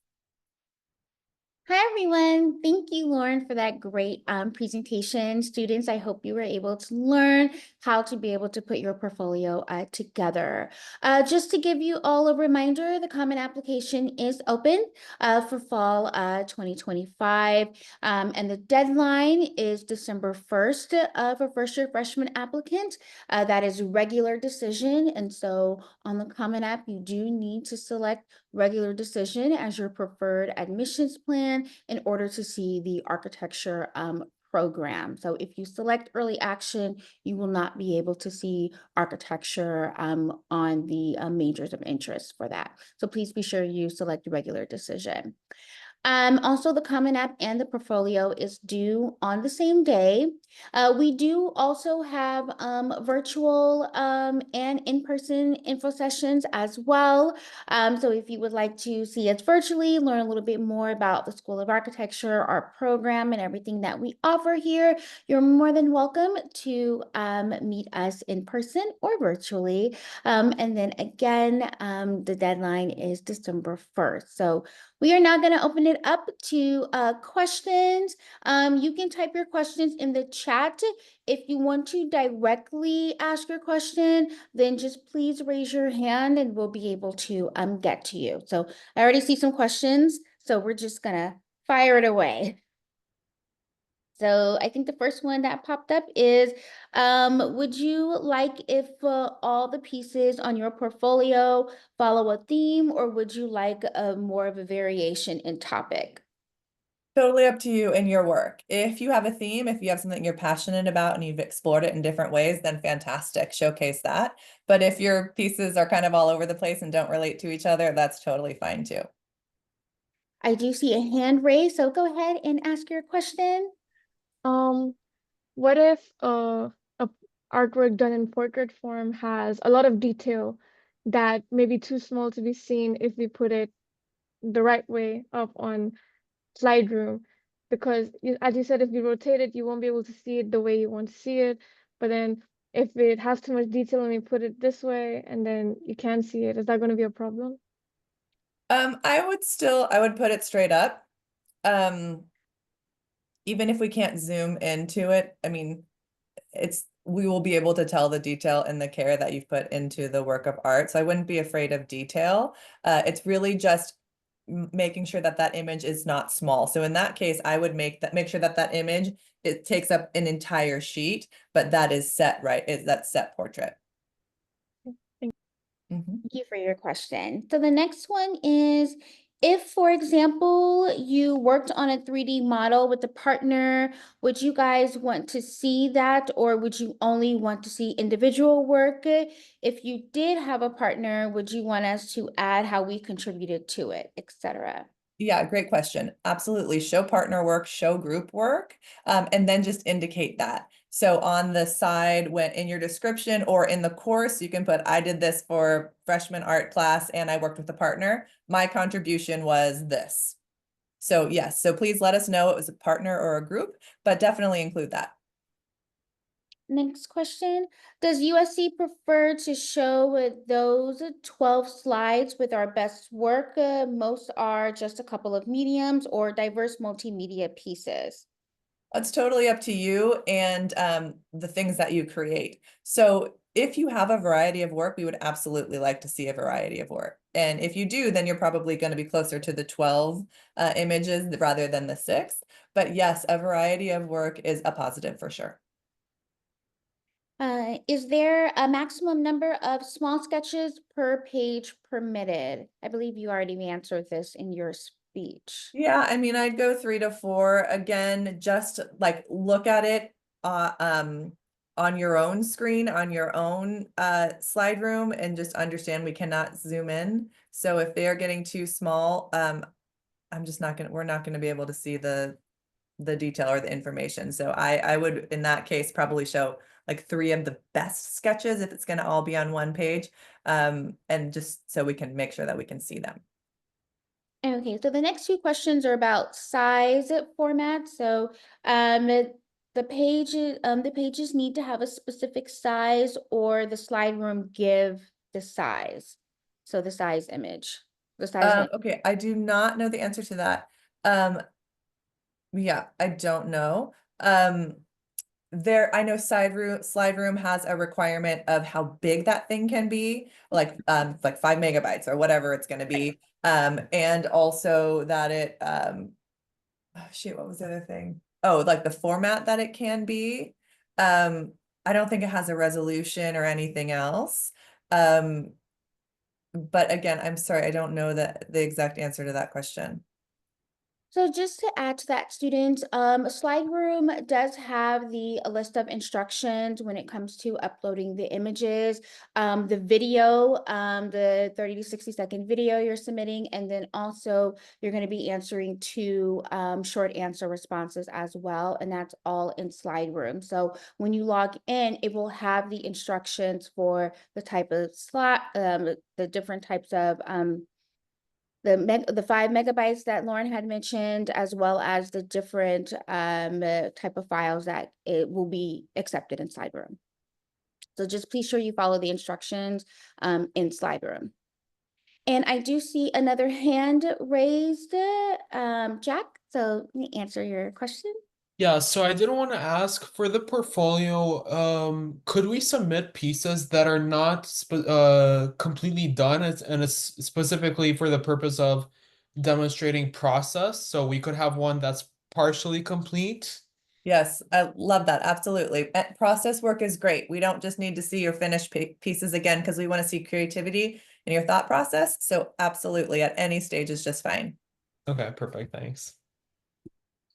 Hi, everyone. Thank you, Lauren, for that great presentation. Students, I hope you were able to learn how to be able to put your portfolio together. Just to give you all a reminder, the Common Application is open for fall 2025, and the deadline is December 1st for first-year freshman applicant. That is regular decision, and so on the Common App, you do need to select regular decision as your preferred admissions plan in order to see the architecture program. So if you select early action, you will not be able to see architecture on the majors of interest for that. So please be sure you select the regular decision. Also, the Common App and the portfolio is due on the same day. We do also have virtual and in-person info sessions as well. So if you would like to see us virtually, learn a little bit more about the School of Architecture, our program, and everything that we offer here, you're more than welcome to meet us in person or virtually. And then again, the deadline is December 1st. So we are now going to open it up to questions. You can type your questions in the chat. If you want to directly ask your question, then just please raise your hand and we'll be able to get to you. So I already see some questions, so we're just going to fire it away. So I think the first one that popped up is, would you like if all the pieces on your portfolio follow a theme, or would you like more of a variation in topic? Totally up to you and your work. If you have a theme, if you have something you're passionate about and you've explored it in different ways, then fantastic, showcase that. But if your pieces are kind of all over the place and don't relate to each other, that's totally fine too. I do see a hand raised, so go ahead and ask your question. Um, what if a artwork done in portrait form has a lot of detail that may be too small to be seen if we put it the right way up on slide room? Because as you said, if you rotate it, you won't be able to see it the way you want to see it. But then if it has too much detail and we put it this way and then you can't see it, is that going to be a problem? I would put it straight up. Even if we can't zoom into it, I mean, we will be able to tell the detail and the care that you've put into the work of art. So I wouldn't be afraid of detail. It's really just making sure that that image is not small. So in that case, I would make sure that that image, it takes up an entire sheet, but that is set, right? That set portrait. Mhm. Thank you for your question. So the next one is, if, for example, you worked on a 3D model with a partner, would you guys want to see that, or would you only want to see individual work? If you did have a partner, would you want us to add how we contributed to it, etc.? Yeah, great question. Absolutely. Show partner work, show group work, and then just indicate that. So on the side, when in your description or in the course, you can put, I did this for freshman art class and I worked with a partner. My contribution was this. So yes, so please let us know it was a partner or a group, but definitely include that. Next question. Does USC prefer to show those 12 slides with our best work? Most are just a couple of mediums or diverse multimedia pieces. It's totally up to you and the things that you create. So if you have a variety of work, we would absolutely like to see a variety of work. And if you do, then you're probably going to be closer to the 12 images rather than the 6. But yes, a variety of work is a positive for sure. Is there a maximum number of small sketches per page permitted? I believe you already answered this in your speech. Yeah, I mean, I'd go 3 to 4. Again, just like look at it on your own screen, on your own slide room, and just understand we cannot zoom in. So if they are getting too small, we're not gonna be able to see the detail or the information. So I would, in that case, probably show like 3 of the best sketches if it's gonna all be on one page. And just so we can make sure that we can see them. Okay, so the next few questions are about size format. So the pages need to have a specific size, or the slide room give the size. So the size image, the size range. Okay, I do not know the answer to that. Yeah, I don't know. I know slide room has a requirement of how big that thing can be, like 5 megabytes or whatever it's gonna be. And also that it oh, shoot, what was the other thing? Oh, like the format that it can be. I don't think it has a resolution or anything else. But again, I'm sorry, I don't know the exact answer to that question. So just to add to that, students, Slide Room does have a list of instructions when it comes to uploading the images, the video, the 30 to 60-second video you're submitting, and then also you're going to be answering 2 short answer responses as well, and that's all in Slide Room. So when you log in, it will have the instructions for the type of slot, the different types of the 5 megabytes that Lauren had mentioned, as well as the different type of files that it will be accepted in Slideroom. So just please sure you follow the instructions in Slideroom. And I do see another hand raised, Jack. So let me answer your question. Yeah, so I did want to ask for the portfolio, could we submit pieces that are not completely done and it's specifically for the purpose of demonstrating process? So we could have one that's partially complete. Yes, I love that. Absolutely. Process work is great. We don't just need to see your finished pieces again because we want to see creativity in your thought process. So absolutely, at any stage is just fine. Okay, perfect. Thanks.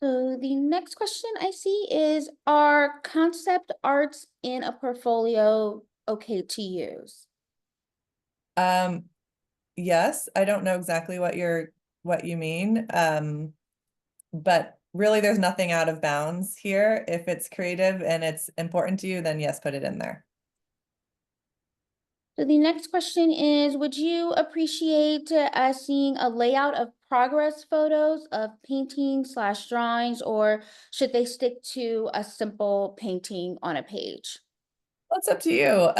So the next question I see is, are concept arts in a portfolio okay to use? Yes, I don't know exactly what you mean. But really there's nothing out of bounds here. If it's creative and it's important to you, then yes, put it in there. So the next question is, would you appreciate seeing a layout of progress photos of painting/drawings, or should they stick to a simple painting on a page? Well, it's up to you.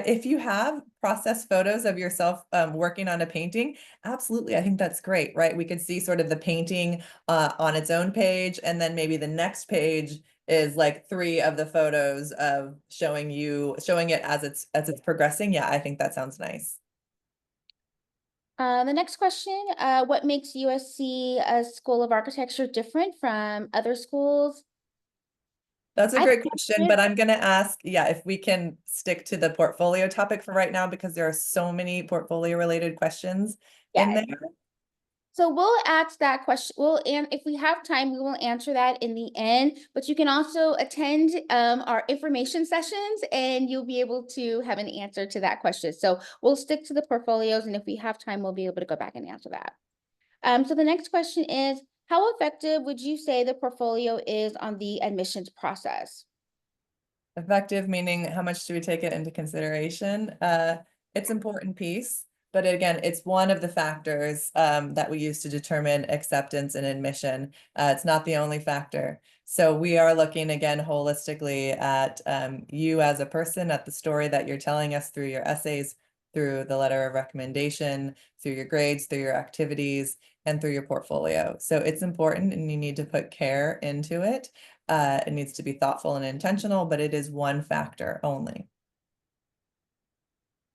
If you have process photos of yourself working on a painting, absolutely, I think that's great, right? We could see sort of the painting on its own page, and then maybe the next page is like 3 of the photos of showing it as it's progressing. Yeah, I think that sounds nice. The next question, what makes USC School of Architecture different from other schools? That's a I great think question, but I'm gonna ask, yeah, if we can stick to the portfolio topic for right now, because there are so many portfolio related questions in yes. there. So we'll ask that question. And if we have time, we will answer that in the end. But you can also attend our information sessions, and you'll be able to have an answer to that question. So we'll stick to the portfolios, and if we have time, we'll be able to go back and answer that. So the next question is, how effective would you say the portfolio is on the admissions process? Effective meaning how much do we take it into consideration? It's important piece, but again, it's one of the factors that we use to determine acceptance and admission. It's not the only factor. So we are looking again holistically at you as a person, at the story that you're telling us through your essays, through the letter of recommendation, through your grades, through your activities, and through your portfolio. So it's important and you need to put care into it. It needs to be thoughtful and intentional, but it is one factor only.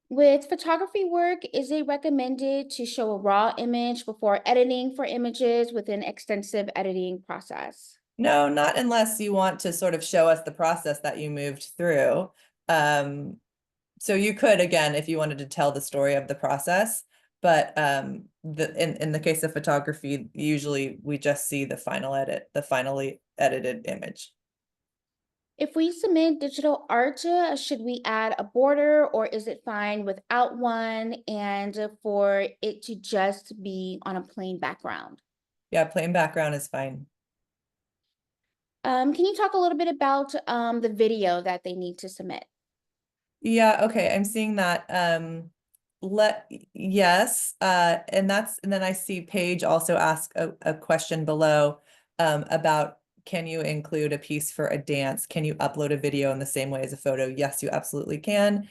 With photography work, is it recommended to show a raw image before editing for images with an extensive editing process? No, not unless you want to sort of show us the process that you moved through. So you could, again, if you wanted to tell the story of the process, but in the case of photography, usually we just see the final edit, the finally edited image. If we submit digital art, should we add a border or is it fine without one and for it to just be on a plain background? Yeah, plain background is fine. Can you talk a little bit about the video that they need to submit? Yeah, okay, I'm seeing that. Yes, and then I see Paige also ask a question below about, can you include a piece for a dance? Can you upload a video in the same way as a photo? Yes, you absolutely can.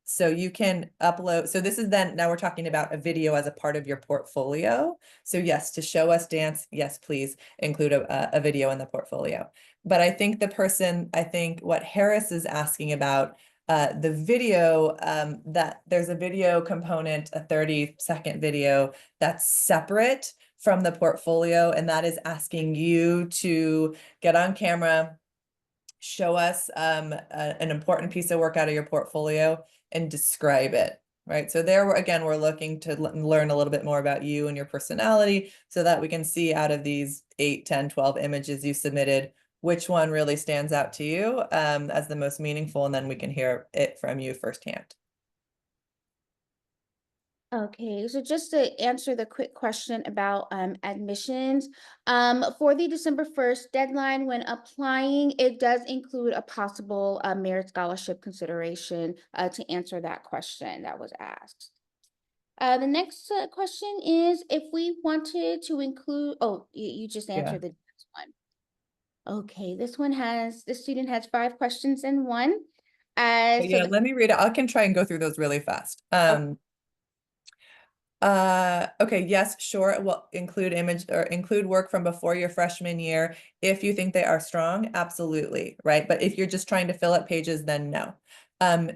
So you can upload, so this is then, now we're talking about a video as a part of your portfolio. So yes, to show us dance, yes, please include a video in the portfolio. But I think I think what Harris is asking about, the video, that there's a video component, a 30-second video that's separate from the portfolio, and that is asking you to get on camera, show us an important piece of work out of your portfolio and describe it, right? So there, again, we're looking to learn a little bit more about you and your personality so that we can see out of these 8, 10, 12 images you submitted, which one really stands out to you as the most meaningful, and then we can hear it from you firsthand. Okay, so just to answer the quick question about admissions, for the December 1st deadline when applying, it does include a possible merit scholarship consideration to answer that question that was asked. The next question is if we wanted to include, oh, you just Yeah. answered the next one. Okay, the student has 5 questions in one. So Yeah, let me read it. I can try and go through those really fast. Okay, yes, sure. Will include image or include work from before your freshman year if you think they are strong, absolutely, right? But if you're just trying to fill up pages, then no.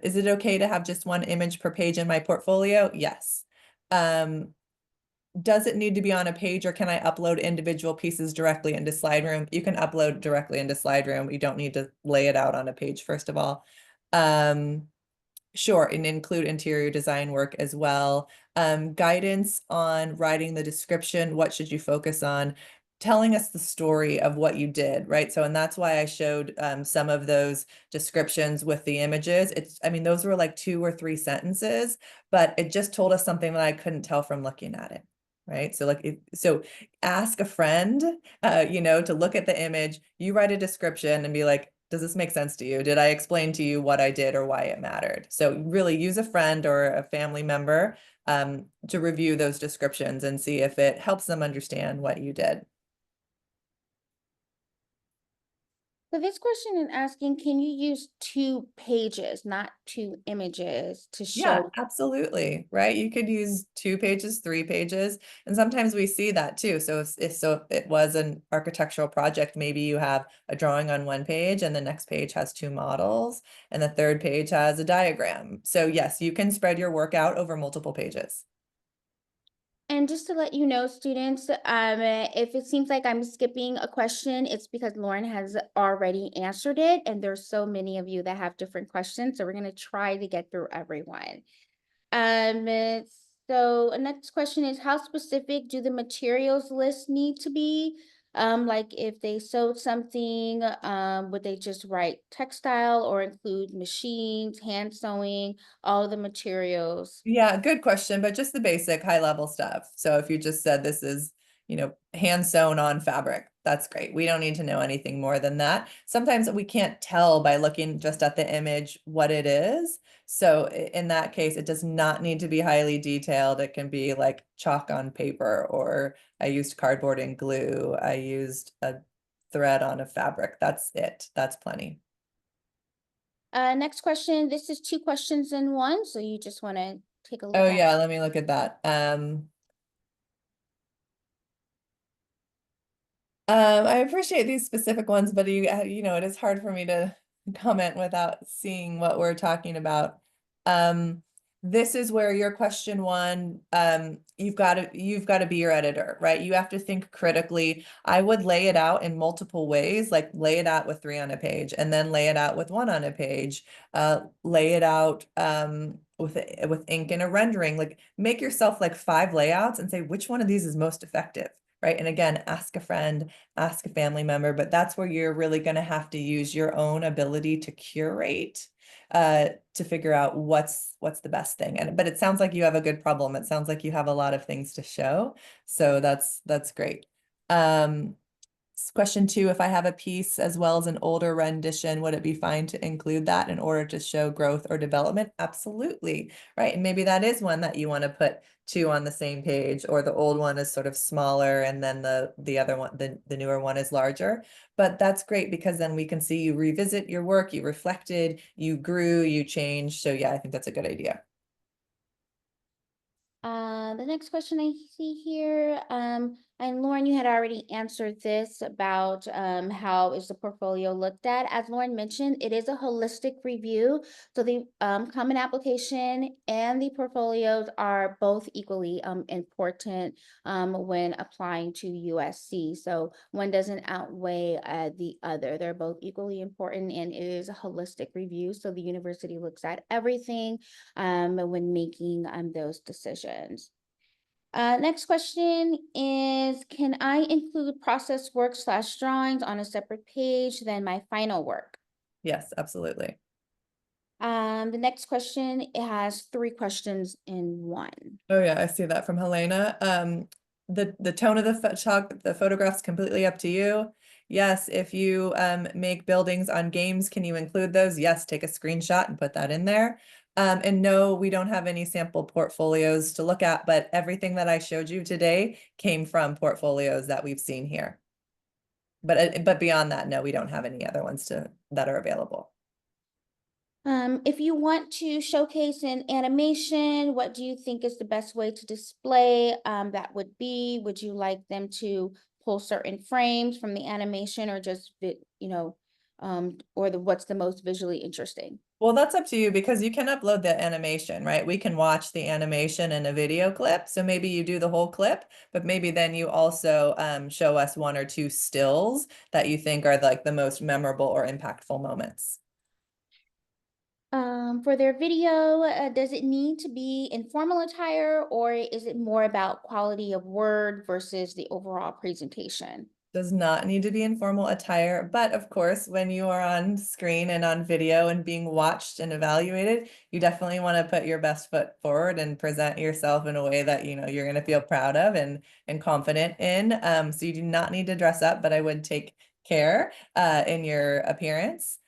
Is it okay to have just one image per page in my portfolio? Yes. Does it need to be on a page, or can I upload individual pieces directly into Slideroom? You can upload directly into Slideroom. You don't need to lay it out on a page, first of all. Sure, and include interior design work as well. Guidance on writing the description. What should you focus on? Telling us the story of what you did, right? So, and that's why I showed some of those descriptions with the images. I mean, those were like 2 or 3 sentences, but it just told us something that I couldn't tell from looking at it, right? So so ask a friend, to look at the image, you write a description and be like, does this make sense to you? Did I explain to you what I did or why it mattered? So really use a friend or a family member to review those descriptions and see if it helps them understand what you did. So this question is asking, can you use 2 pages, not 2 images to Yeah, show? absolutely. Right. You could use 2 pages, 3 pages, and sometimes we see that too. So if it was an architectural project, maybe you have a drawing on 1 page and the next page has 2 models and the third page has a diagram. So yes, you can spread your work out over multiple pages. And just to let you know, students, if it seems like I'm skipping a question, it's because Lauren has already answered it, and there's so many of you that have different questions, so we're gonna try to get through everyone. So next question is, how specific do the materials list need to be? Like if they sewed something, would they just write textile or include machines, hand sewing, all the materials? Yeah, good question, but just the basic high level stuff. So if you just said this is, hand sewn on fabric, that's great. We don't need to know anything more than that. Sometimes we can't tell by looking just at the image what it is. So in that case, it does not need to be highly detailed. It can be like chalk on paper, or I used cardboard and glue. I used a thread on a fabric. That's it. That's plenty. Next question. This is two questions in one, so you just want to take a Oh look at. yeah, let me look at that. I appreciate these specific ones, but it is hard for me to comment without seeing what we're talking about. This is where your question one, you've got to be your editor, right? You have to think critically. I would lay it out in multiple ways, like lay it out with 3 on a page, and then lay it out with 1 on a page. Lay it out with ink and a rendering. Like make yourself like 5 layouts and say which one of these is most effective. Right. And again, ask a friend, ask a family member, but that's where you're really going to have to use your own ability to curate to figure out what's the best thing. But it sounds like you have a good problem. It sounds like you have a lot of things to show. So that's great. Question 2, if I have a piece as well as an older rendition, would it be fine to include that in order to show growth or development? Absolutely, right? And maybe that is one that you want to put 2 on the same page, or the old one is sort of smaller and then the other one, the newer one is larger. But that's great because then we can see you revisit your work, you reflected, you grew, you changed. So yeah, I think that's a good idea. The next question I see here, and Lauren, you had already answered this about how is the portfolio looked at. As Lauren mentioned, it is a holistic review. So the common application and the portfolios are both equally important when applying to USC. So one doesn't outweigh the other. They're both equally important, and it is a holistic review. So the university looks at everything when making those decisions. Next question is, can I include process work / drawings on a separate page than my final work? Yes, absolutely. The next question, it has 3 questions in one. Oh yeah, I see that from Helena. The tone of the photograph's completely up to you. Yes, if you make buildings on games, can you include those? Yes, take a screenshot and put that in there. And no, we don't have any sample portfolios to look at, but everything that I showed you today came from portfolios that we've seen here. But beyond that, no, we don't have any other ones that are available. If you want to showcase an animation, what do you think is the best way to display that would be? Would you like them to pull certain frames from the animation, or just, or what's the most visually interesting? Well, that's up to you because you can upload the animation, right? We can watch the animation in a video clip. So maybe you do the whole clip, but maybe then you also show us 1 or 2 stills that you think are like the most memorable or impactful moments. For their video, does it need to be in formal attire, or is it more about quality of word versus the overall presentation? Does not need to be in formal attire, but of course, when you are on screen and on video and being watched and evaluated, you definitely want to put your best foot forward and present yourself in a way that you're going to feel proud of and confident in. So you do not need to dress up, but I would take care in your appearance.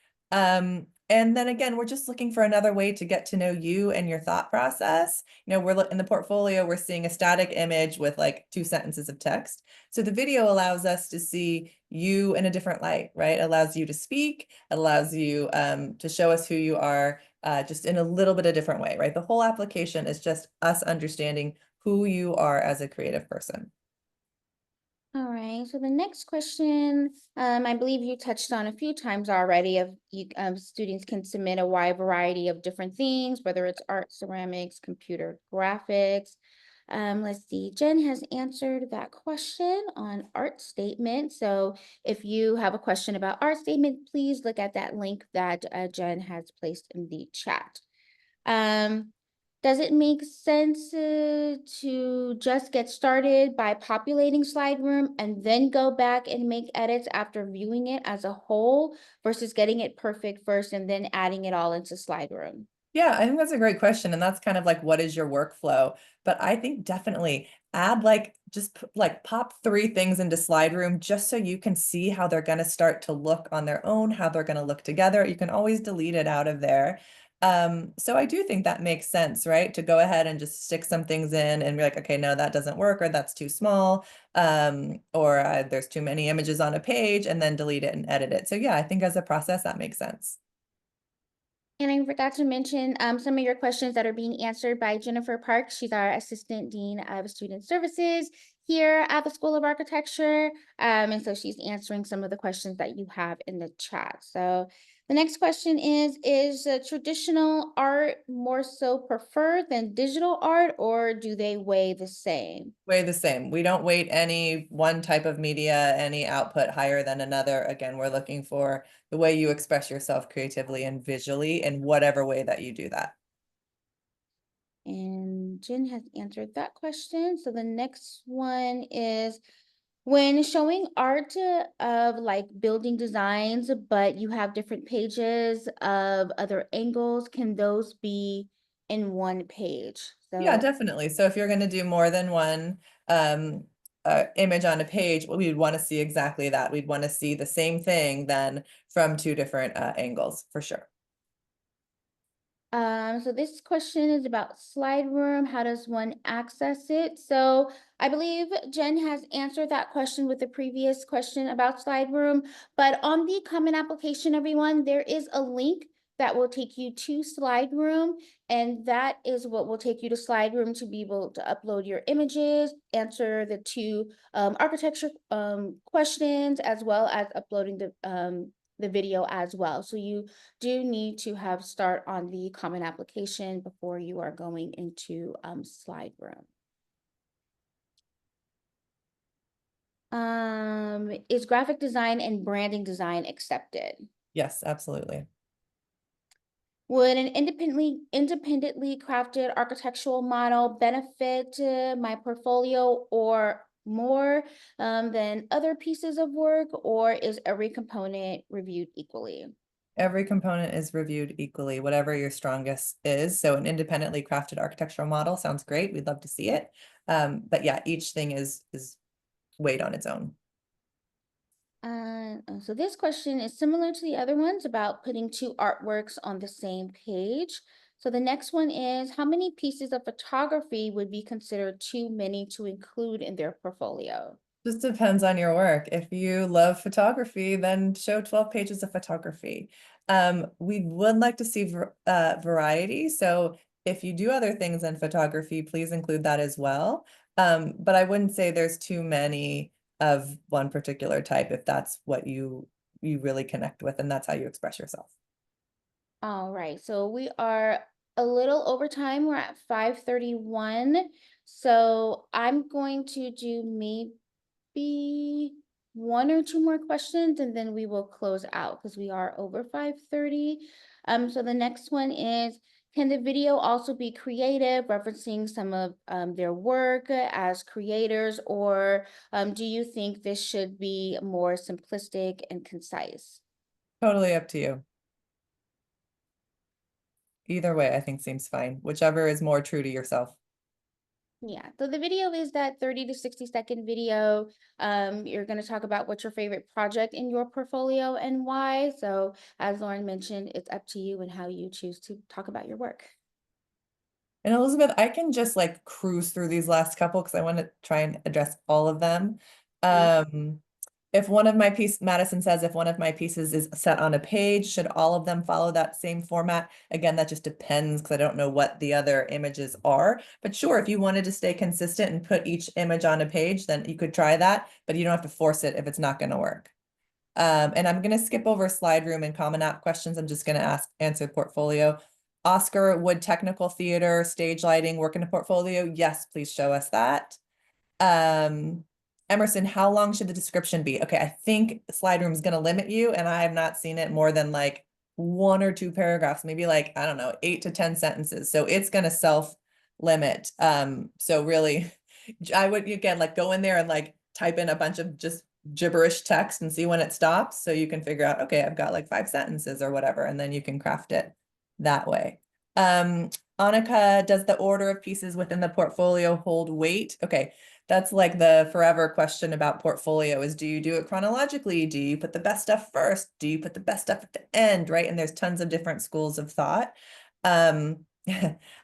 And then again, we're just looking for another way to get to know you and your thought process. We're in the portfolio, we're seeing a static image with like 2 sentences of text. So the video allows us to see you in a different light, right? It allows you to speak, it allows you to show us who you are just in a little bit of different way, right? The whole application is just us understanding who you are as a creative person. All right, so the next question, I believe you touched on a few times already, students can submit a wide variety of different things, whether it's art, ceramics, computer graphics. Let's see, Jen has answered that question on art statement. So if you have a question about art statement, please look at that link that Jen has placed in the chat. Does it make sense to just get started by populating slide room and then go back and make edits after viewing it as a whole versus getting it perfect first and then adding it all into slide room? Yeah, I think that's a great question. And that's kind of like, what is your workflow? But I think definitely add like, like pop 3 things into slide room just so you can see how they're going to start to look on their own, how they're going to look together. You can always delete it out of there. So I do think that makes sense, right? To go ahead and just stick some things in and be like, okay, no, that doesn't work, or that's too small, or there's too many images on a page, and then delete it and edit it. So yeah, I think as a process, that makes sense. And I forgot to mention some of your questions that are being answered by Jennifer Parks. She's our Assistant Dean of Student Services here at the School of Architecture. And so she's answering some of the questions that you have in the chat. So the next question is traditional art more so preferred than digital art, or do they weigh the same? Way the same. We don't weight any one type of media, any output higher than another. Again, we're looking for the way you express yourself creatively and visually in whatever way that you do that. And Jen has answered that question. So the next one is, when showing art of like building designs, but you have different pages of other angles, can those be in one page? Yeah, So definitely. So if you're going to do more than one image on a page, we'd want to see exactly that. We'd want to see the same thing then from 2 different angles for sure. So this question is about slide room. How does one access it? So I believe Jen has answered that question with the previous question about slide room, but on the common application, everyone, there is a link that will take you to slide room, and that is what will take you to slide room to be able to upload your images, answer the 2 architecture questions, as well as uploading the video as well. So you do need to have start on the common application before you are going into slide room. Is graphic design and branding design accepted? Yes, absolutely. Would an independently crafted architectural model benefit my portfolio or more than other pieces of work, or is every component reviewed equally? Every component is reviewed equally, whatever your strongest is. So an independently crafted architectural model sounds great. We'd love to see it. But yeah, each thing is weighed on its own. So this question is similar to the other ones about putting 2 artworks on the same page. So the next one is, how many pieces of photography would be considered too many to include in their portfolio? Just depends on your work. If you love photography, then show 12 pages of photography. We would like to see variety. So if you do other things in photography, please include that as well. But I wouldn't say there's too many of one particular type if that's what you really connect with and that's how you express yourself. All right, so we are a little over time. We're at 5:31. So I'm going to do maybe 1 or 2 more questions, and then we will close out because we are over 5:30. So the next one is, can the video also be creative, referencing some of their work as creators, or do you think this should be more simplistic and concise? Totally up to you. Either way, I think seems fine. Whichever is more true to yourself. Yeah, so the video is that 30 to 60-second video. You're going to talk about what's your favorite project in your portfolio and why. So as Lauren mentioned, it's up to you and how you choose to talk about your work. And Elizabeth, I can just like cruise through these last couple because I want to try and address all of them. If one of my Madison says, if one of my pieces is set on a page, should all of them follow that same format? Again, that just depends because I don't know what the other images are. But sure, if you wanted to stay consistent and put each image on a page, then you could try that, but you don't have to force it if it's not going to work. And I'm going to skip over slide room and common app questions. I'm just going to answer portfolio. Oscar, would technical theater, stage lighting work in a portfolio? Yes, please show us that. Emerson, how long should the description be? Okay, I think slide room is going to limit you, and I have not seen it more than like 1 or 2 paragraphs, maybe like, I don't know, 8 to 10 sentences. So it's going to self limit. So really, I would, again, like go in there and like type in a bunch of just gibberish text and see when it stops. So you can figure out, okay, I've got like 5 sentences or whatever, and then you can craft it that way. Annika, does the order of pieces within the portfolio hold weight? Okay, that's like the forever question about portfolio is, do you do it chronologically? Do you put the best stuff first? Do you put the best stuff at the end, right? And there's tons of different schools of thought.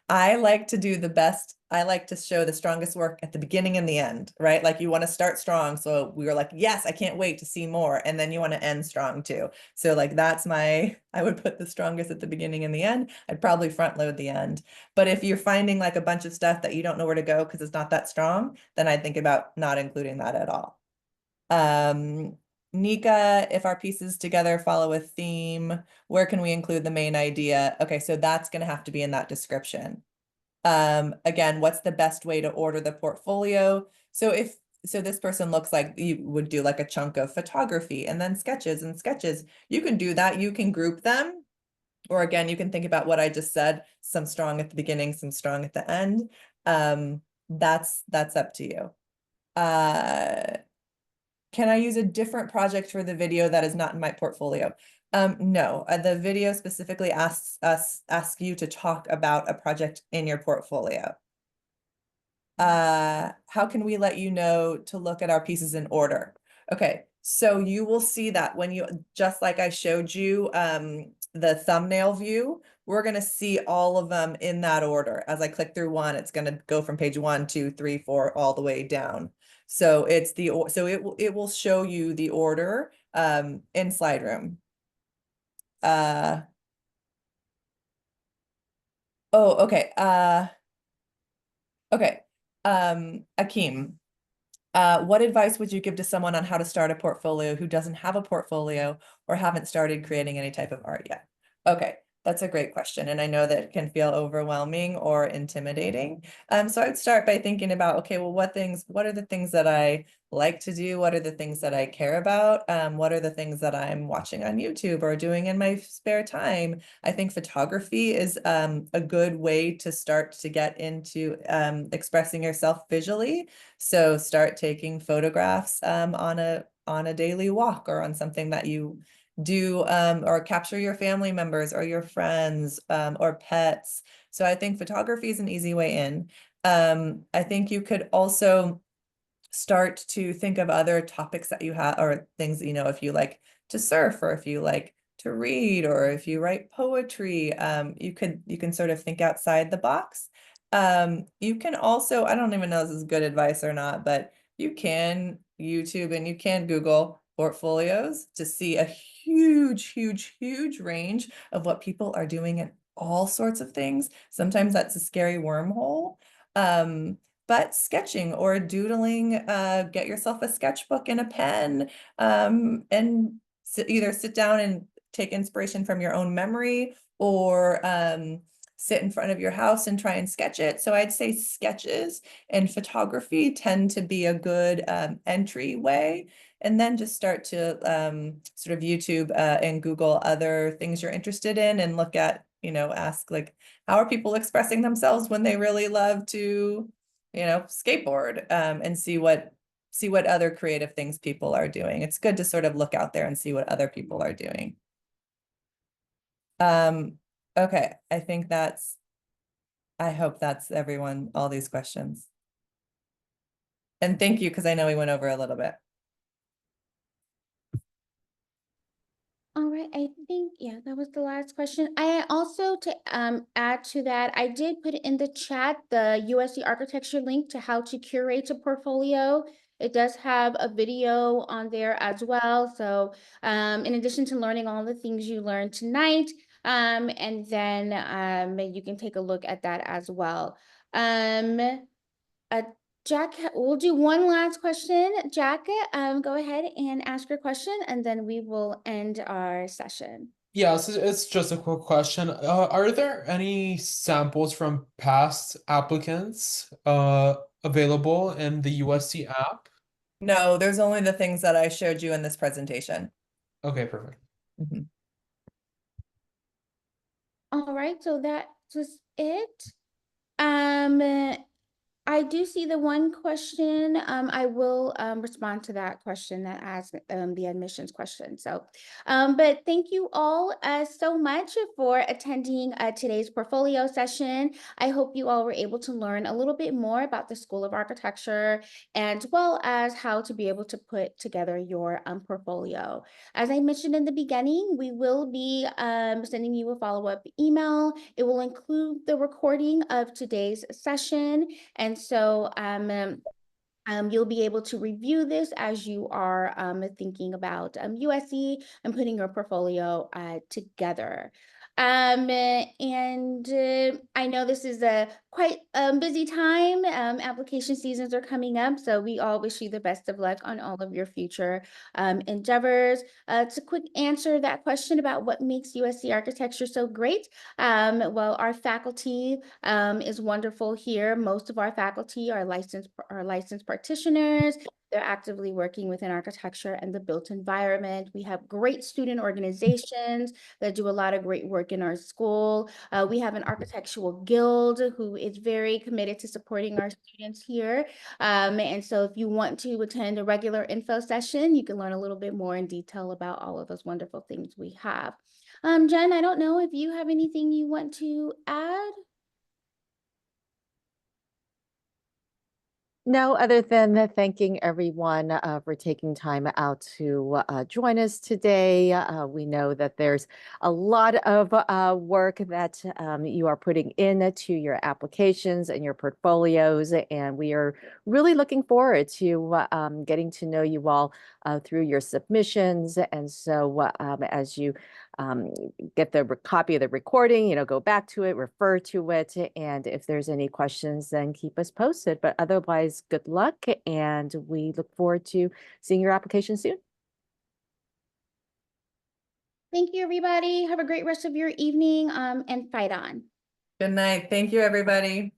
I like to do the best. I like to show the strongest work at the beginning and the end, right? Like you want to start strong. So we were like, yes, I can't wait to see more. And then you want to end strong too. So like that's I would put the strongest at the beginning and the end. I'd probably front load the end. But if you're finding like a bunch of stuff that you don't know where to go because it's not that strong, then I'd think about not including that at all. Nika, if our pieces together follow a theme, where can we include the main idea? Okay, so that's going to have to be in that description. Again, what's the best way to order the portfolio? So this person looks like you would do like a chunk of photography and then sketches and sketches. You can do that. You can group them. Or again, you can think about what I just said, some strong at the beginning, some strong at the end. That's up to you. Can I use a different project for the video that is not in my portfolio? No, the video specifically asks you to talk about a project in your portfolio. How can we let you know to look at our pieces in order? Okay, so you will see that when you, just like I showed you, the thumbnail view, we're gonna see all of them in that order. As I click through one, it's gonna go from page 1, 2, 3, 4, all the way down. So it's so it will show you the order in slide room. Oh, okay. Okay. Akeem, what advice would you give to someone on how to start a portfolio who doesn't have a portfolio or haven't started creating any type of art yet? Okay, that's a great question. And I know that it can feel overwhelming or intimidating. So I'd start by thinking about, okay, well, what are the things that I like to do? What are the things that I care about? What are the things that I'm watching on YouTube or doing in my spare time? I think photography is a good way to start to get into expressing yourself visually. So start taking photographs on a daily walk or on something that you do, or capture your family members or your friends or pets. So I think photography is an easy way in. I think you could also start to think of other topics that you have or things, if you like to surf or if you like to read or if you write poetry, you can sort of think outside the box. You can also, I don't even know if this is good advice or not, but you can YouTube and you can Google portfolios to see a huge, huge, huge range of what people are doing in all sorts of things. Sometimes that's a scary wormhole. But sketching or doodling, get yourself a sketchbook and a pen, and either sit down and take inspiration from your own memory or sit in front of your house and try and sketch it. So I'd say sketches and photography tend to be a good entry way. And then just start to sort of YouTube and Google other things you're interested in and look at, ask like, how are people expressing themselves when they really love to skateboard, and see what other creative things people are doing. It's good to sort of look out there and see what other people are doing. Okay, I hope that's everyone, all these questions. And thank you, because I know we went over a little bit. All right, I think, yeah, that was the last question. I also, to add to that, I did put in the chat the USC architecture link to how to curate a portfolio. It does have a video on there as well. So in addition to learning all the things you learned tonight, and then you can take a look at that as well. Jack, we'll do one last question. Jack, go ahead and ask your question, and then we will end our session. Yes, it's just a quick question. Are there any samples from past applicants available in the USC app? No, there's only the things that I showed you in this presentation. Okay, perfect. Mhm. All right, so that was it. Um, I do see the one question. I will respond to that question that asked the admissions question. So, but thank you all so much for attending today's portfolio session. I hope you all were able to learn a little bit more about the School of Architecture, as well as how to be able to put together your portfolio. As I mentioned in the beginning, we will be sending you a follow-up email. It will include the recording of today's session. And so you'll be able to review this as you are thinking about USC and putting your portfolio together. And I know this is a quite busy time. Application seasons are coming up, so we all wish you the best of luck on all of your future endeavors. To quick answer that question about what makes USC architecture so great. Well, our faculty is wonderful here. Most of our faculty are licensed practitioners. They're actively working within architecture and the built environment. We have great student organizations that do a lot of great work in our school. We have an architectural guild who is very committed to supporting our students here. And so if you want to attend a regular info session, you can learn a little bit more in detail about all of those wonderful things we have. Jen, I don't know if you have anything you want to add? No, other than thanking everyone for taking time out to join us today. We know that there's a lot of work that you are putting into your applications and your portfolios, and we are really looking forward to getting to know you all through your submissions. And so as you get the copy of the recording, go back to it, refer to it, and if there's any questions, then keep us posted. But otherwise, good luck, and we look forward to seeing your application soon. Thank you, everybody. Have a great rest of your evening and fight on. Good night. Thank you, everybody.